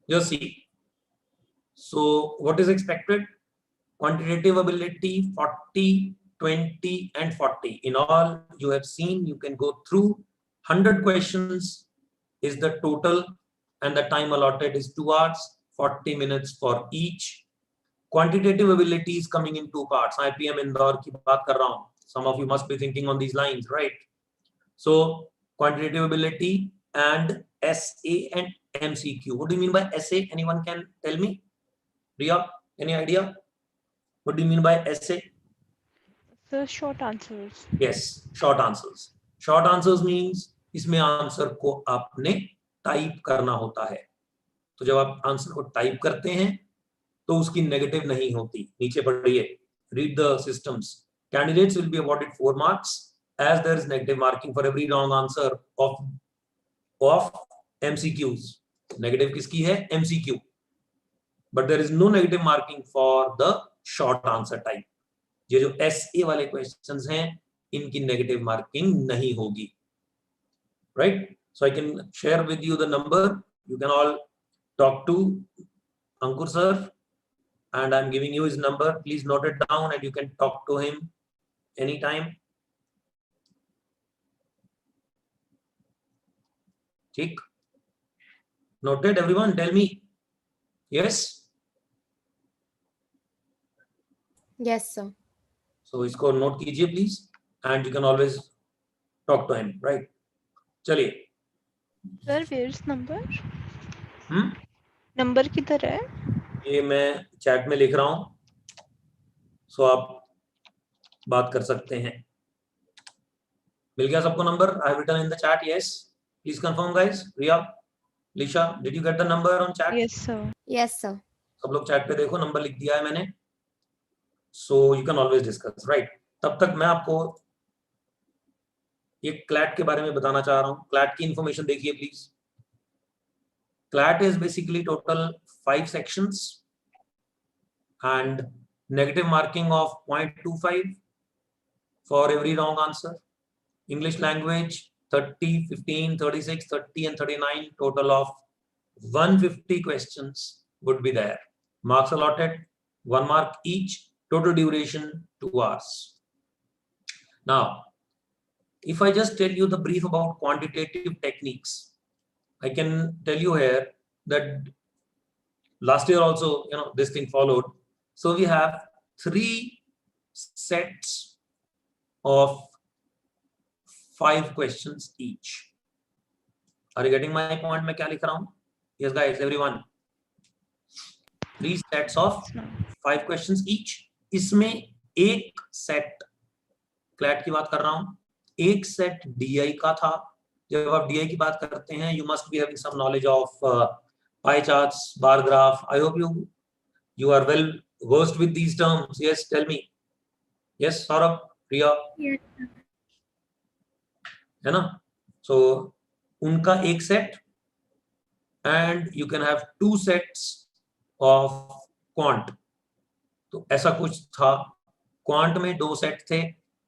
Just see. So what is expected? Quantitative ability 40, 20 and 40. In all, you have seen, you can go through 100 questions is the total, and the time allotted is 2 hours, 40 minutes for each. Quantitative ability is coming in 2 parts. IPM Indore की बात कर रहा हूँ. Some of you must be thinking on these lines, right? So quantitative ability and SA and MCQ. What do you mean by SA? Anyone can tell me? Riya, any idea? What do you mean by SA? The short answers. Yes, short answers. Short answers means इसमें answer को आपने type करना होता है. तो जब आप answer को टाइप करते हैं तो उसकी नेगेटिव नहीं होती. नीचे पढ़िए. Read the systems. Candidates will be awarded 4 marks as there is negative marking for every wrong answer of MCQs. Negative किसकी है? MCQ. But there is no negative marking for the short answer type. ये जो SA वाले questions हैं इनकी negative marking नहीं होगी. Right? So I can share with you the number. You can all talk to Ankur sir, and I'm giving you his number. Please note it down and you can talk to him anytime. ठीक? Noted everyone? Tell me. Yes? Yes, sir. So इसको note कीजिए please, and you can always talk to him, right? चलिए. Sir, where's number? Number किधर है? ये मैं chat में लिख रहा हूँ, सो आप बात कर सकते हैं. मिल गया सबको number? I have written in the chat. Yes. Please confirm, guys. Riya, Lisha, did you get the number on chat? Yes, sir. Yes, sir. सब लोग चैट पे देखो, नंबर लिख दिया है मैंने. So you can always discuss, right? तब तक मैं आपको ये CLAT के बारे में बताना चाह रहा हूँ. CLAT की इंफॉर्मेशन देखिए please. CLAT is basically total 5 sections and negative marking of 0.25 for every wrong answer. English language 30, 15, 36, 30 and 39, total of 150 questions would be there. Marks allotted 1 mark each, total duration 2 hours. Now, if I just tell you the brief about quantitative techniques, I can tell you here that last year also, this thing followed. So we have 3 sets of 5 questions each. Are you getting my point? मैं क्या लिख रहा हूँ? Yes, guys, everyone. 3 sets of 5 questions each. इसमें एक set CLAT की बात कर रहा हूँ, एक सेट DI का था. जब आप DI की बात करते हैं, you must be having some knowledge of pie charts, bar graph. I hope you are well versed with these terms. Yes, tell me. Yes, Saurabh, Priya. Yes, sir. है ना? So उनका एक set, and you can have 2 sets of quant. तो ऐसा कुछ था. Quant में 2 set थे,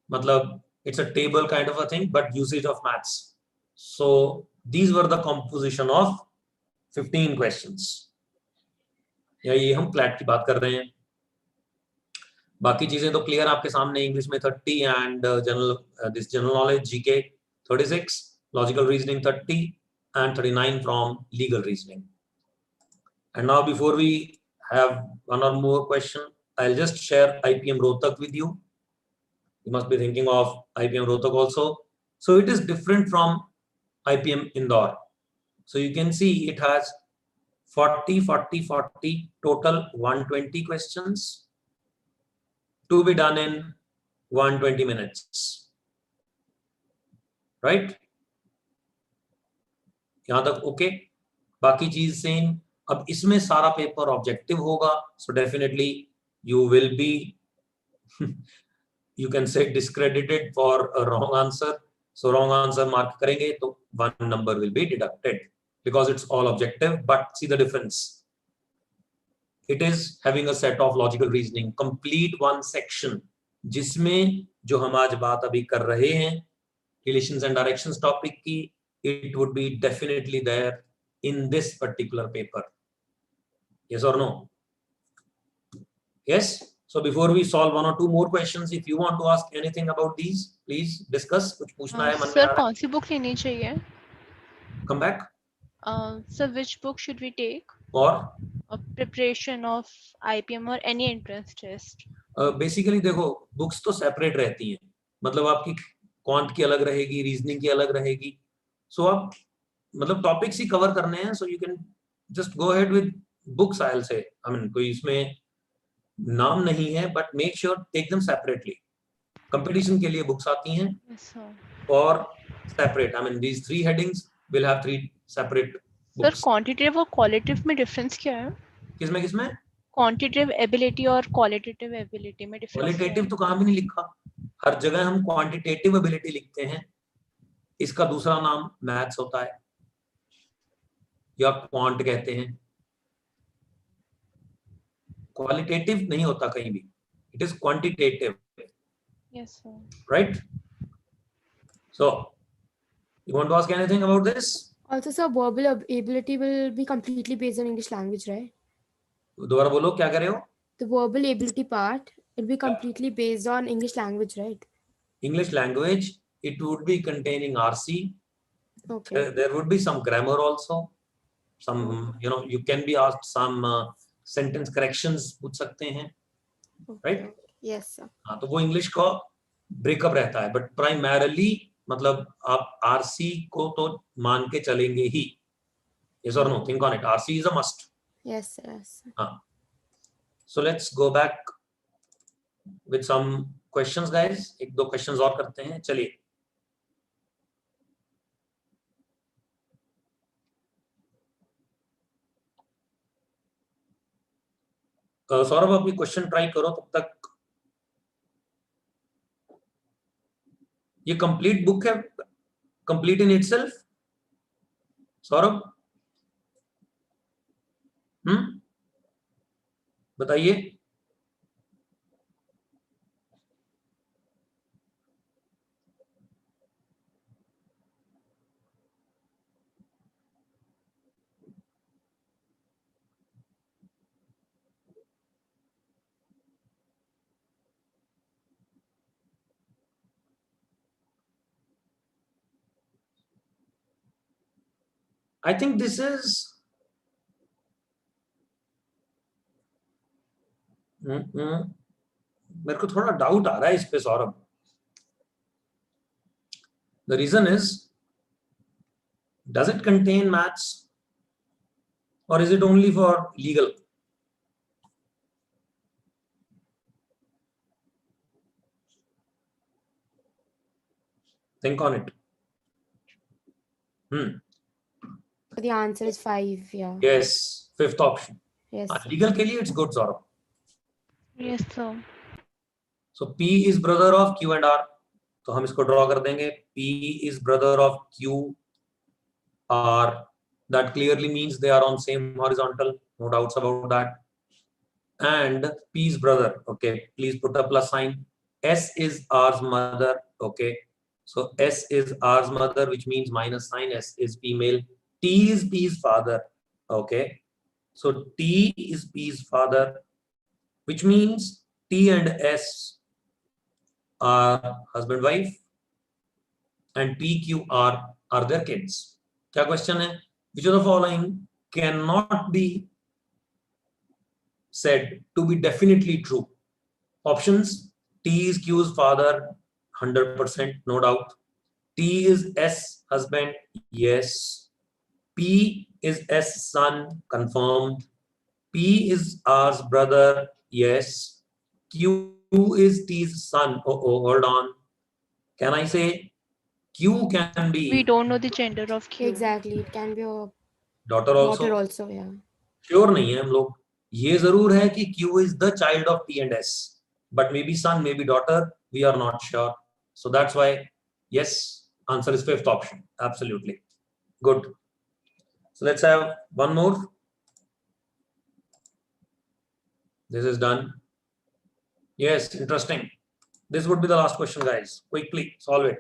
मतलब it's a table kind of a thing, but usage of maths. So these were the composition of 15 questions. या ये हम क्लैट की बात कर रहे हैं. बाकी चीजें तो क्लियर आपके सामने. इंग्लिश में 30 and general knowledge GK 36, logical reasoning 30 and 39 from legal reasoning. And now before we have one or more question, I'll just share IPM Rohtak with you. You must be thinking of IPM Rohtak also. So it is different from IPM Indore. So you can see it has 40, 40, 40, total 120 questions to be done in 120 minutes. Right? यहाँ तक okay. बाकी चीज same. अब इसमें सारा paper objective होगा. So definitely you will be, you can say, discredited for a wrong answer. So wrong answer mark करेंगे तो 1 number will be deducted because it's all objective. But see the difference. It is having a set of logical reasoning, complete one section, जिसमें जो हम आज बात अभी कर रहे हैं, relations and directions topic की, it would be definitely there in this particular paper. Yes or no? Yes. So before we solve 1 or 2 more questions, if you want to ask anything about these, please discuss. कुछ पूछना है मन में? Sir कौन सी book लेनी चाहिए? Come back. Sir, which book should we take? Or Preparation of IPM or any entrance test. Basically देखो, books तो सेपरेट रहती हैं. मतलब आपकी क्वांट की अलग रहेगी, रीजनिंग की अलग रहेगी. सो आप मतलब टॉपिक्स ही कवर करने हैं. So you can just go ahead with books. I will say, I mean, कोई इसमें नाम नहीं है, but make sure take them separately. Competition के लिए बुक्स आती हैं Yes, sir. और separate. I mean these 3 headings will have 3 separate sir books. Quantitative और क्वालिटेटिव में डिफरेंस क्या है? किसमें क्वांटिटेटिव एबिलिटी और क्वालिटेटिव एबिलिटी में डिफरेंस? क्वालिटेटिव तो कहाँ भी नहीं लिखा. हर जगह हम क्वांटिटेटिव एबिलिटी लिखते हैं. इसका दूसरा नाम मैथ्स होता है या क्वांट कहते हैं. क्वालिटेटिव नहीं होता कहीं भी. It is quantitative. Yes, sir. Right? So you want to ask anything about this? Also, sir, verbal ability will be completely based on English language, right? दोबारा बोलो, क्या कर रहे हो? The verbal ability part will be completely based on English language, right? English language, it would be containing RC. Okay. There would be some grammar also. Some, you can be asked some sentence corrections पूछ सकते हैं. Right? Yes, sir. हाँ, तो वो English का breakup रहता है. But primarily मतलब आप आरसी को तो मान के चलेंगे ही. Yes or no? Think on it. RC is a must. Yes, sir. Yes, sir. हाँ. So let's go back with some questions, guys. 1-2 questions और करते हैं. चलिए. सौरभ, अभी क्वेश्चन ट्राई करो तब तक. ये कंप्लीट बुक है, कंप्लीट इन इटसेल्फ. सौरभ, बताइए. I think this is मेरे को थोड़ा डाउट आ रहा है इस पे Saurabh. The reason is, does it contain maths or is it only for legal? Think on it. The answer is 5. Yeah. Yes, fifth option. Yes. Legal के लिए it's good, Saurabh. Yes, sir. So P is brother of Q and R. तो हम इसको draw कर देंगे. P is brother of Q, R. That clearly means they are on same horizontal. No doubts about that. And P's brother. Okay, please put a plus sign. S is R's mother. Okay, so S is R's mother, which means minus sign. S is female. T is P's father. Okay, so T is P's father, which means T and S are husband wife and PQR are their kids. क्या question है? Which of the following cannot be said to be definitely true? Options: T is Q's father, 100%, no doubt. T is S husband, yes. P is S son, confirmed. P is R's brother, yes. Q is T's son. Oh, hold on. Can I say Q can be We don't know the gender of Q. Exactly. It can be a daughter also? daughter also. Yeah. Sure नहीं है हम लोग. ये जरूर है कि Q is the child of T and S, but maybe son, maybe daughter, we are not sure. So that's why, yes, answer is fifth option. Absolutely. Good. So let's have one more. This is done. Yes, interesting. This would be the last question, guys. Quickly solve it.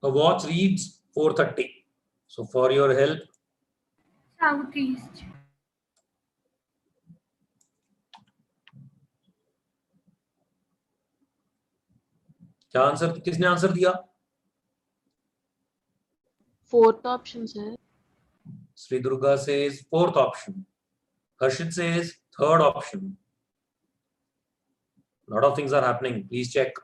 A watch reads 4:30. So for your help, Southeast. क्या answer, किसने answer दिया? Fourth option, sir. Sri Durga says fourth option. Harshit says third option. A lot of things are happening. Please check.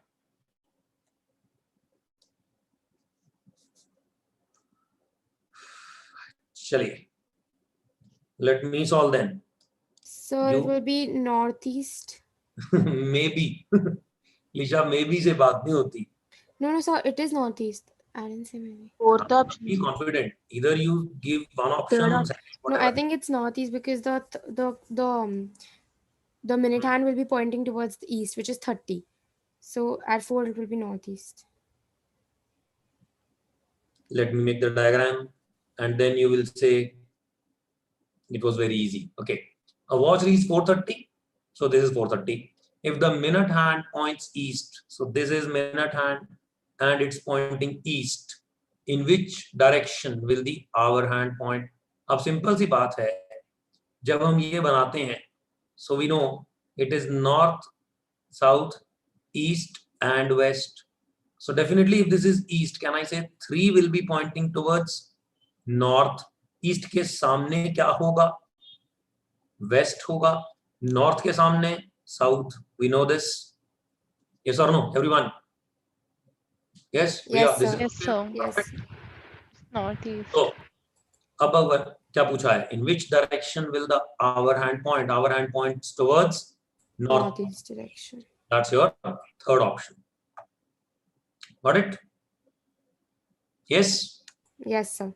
Chaliye. Let me solve then. So it will be northeast. Maybe. Lisha, maybe से बात नहीं होती. No, sir. It is northeast. I didn't say maybe. Fourth option. Be confident. Either you give one option. Third option. No, I think it's northeast because the minute hand will be pointing towards the east, which is 30. So at 4 it will be northeast. Let me make the diagram, and then you will say it was very easy. Okay. A watch reads 4:30. So this is 4:30. If the minute hand points east, so this is minute hand and it's pointing east, in which direction will the hour hand point? अब simple सी बात है, जब हम ये बनाते हैं, so we know it is north, south, east and west. So definitely if this is east, can I say 3 will be pointing towards north? East के सामने क्या होगा? West होगा. North के सामने south. We know this. Yes or no, everyone? Yes. Yes, Priya, sir. Yes, sir. Yes. Northeast. So अब क्या पूछा है? In which direction will the hour hand point? Hour hand points towards north. Northeast direction. That's your third option. Got it? Yes. Yes, sir.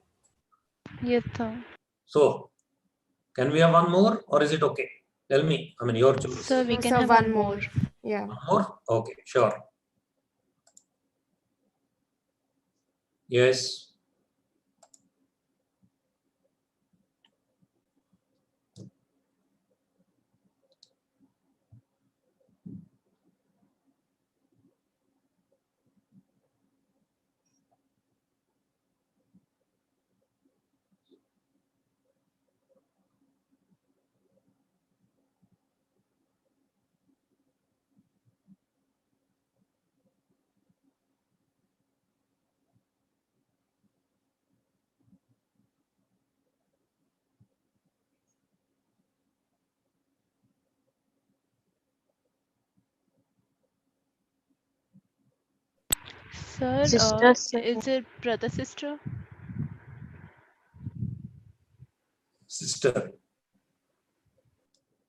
Yes, sir. So can we have one more or is it okay? Tell me. I mean, your choice. Sir, we No, can sir, have one one more. more. Yeah. One more? Okay, sure. Yes. Sir, Sister, sir. is it brother sister? Sister.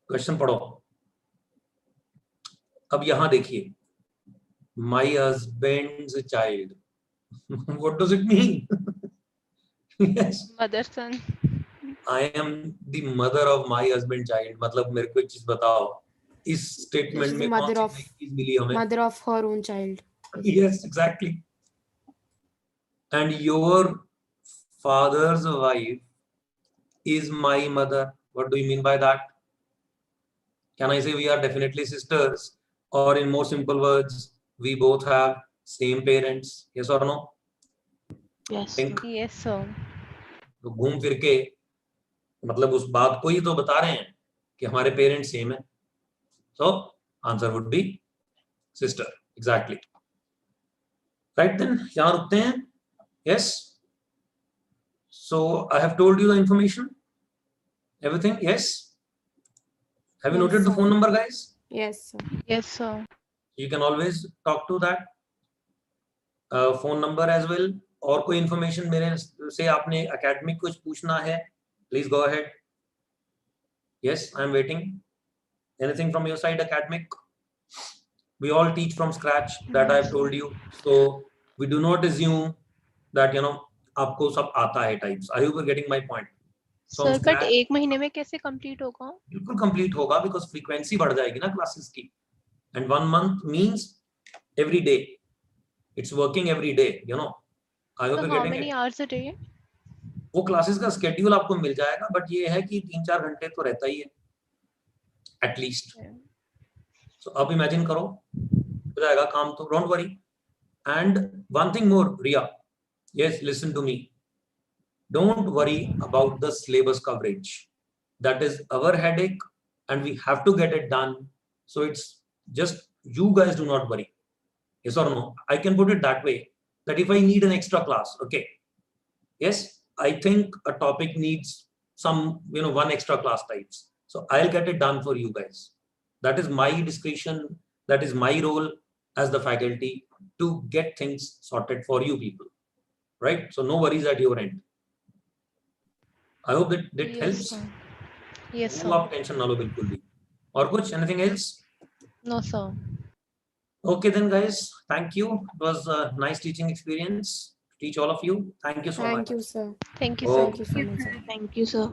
Question पढ़ो. अब यहां देखिए, my husband's child. What does it mean? Yes, Mother son. I am the mother of my husband child. मतलब मेरे को एक चीज बताओ, इस This स्टेटमेंट is the में कौन mother सी of नई चीज मिली हमें? mother of her own child. Yes, exactly. And your father's wife is my mother. What do you mean by that? Can I say we are definitely sisters? Or in more simple words, we both have same parents? Yes or no? Yes. Think. Yes, sir. तो घूम फिर के मतलब उस बात को ही तो बता रहे हैं कि हमारे पेरेंट्स सेम है. So answer would be sister. Exactly. Right then, यहाँ रुकते हैं. Yes. So I have told you the information. Everything. Yes. Have you Yes, noted the sir. phone number, guys? Yes, sir. Yes, sir. You can always talk to that phone number as well. और कोई information मेरे से आपने academic कुछ पूछना है, please go ahead. Yes, I am waiting. Anything from your side, academic? We all teach from scratch. That I have told you. So we do not assume that आपको सब आता है types. Are you getting my point? From Sir, but scratch. 1 महीने में कैसे complete होगा? बिल्कुल complete होगा because frequency बढ़ जाएगी ना classes की. And 1 month means every day. It's working every day. I hope So you're how getting many it. hours a day? वो क्लासेस का स्केड्यूल आपको मिल जाएगा, बट ये है कि 3-4 घंटे तो रहता ही है एटलीस्ट. सो अब इमेजिन करो, हो जाएगा काम तो, don't worry. And one thing more, Riya, yes, listen to me, don't worry about the syllabus coverage. That is our headache and we have to get it done. So it's just you guys do not worry. Yes or no? I can put it that way, that if I need an extra class, okay, yes, I think a topic needs some, one extra class types. So I'll get it done for you guys. That is my discretion. That is my role as the faculty to get things sorted for you people. Right? So no worries at your end. I hope that Yes, helps. sir. Yes, वो sir. आप tension ना लो बिल्कुल भी. और कुछ, anything else? No, sir. Okay then, guys. Thank you. It was a nice teaching experience to teach all of you. Thank you so much. Thank you, sir. Thank you, sir. Thank you so much, sir. Thank you, sir.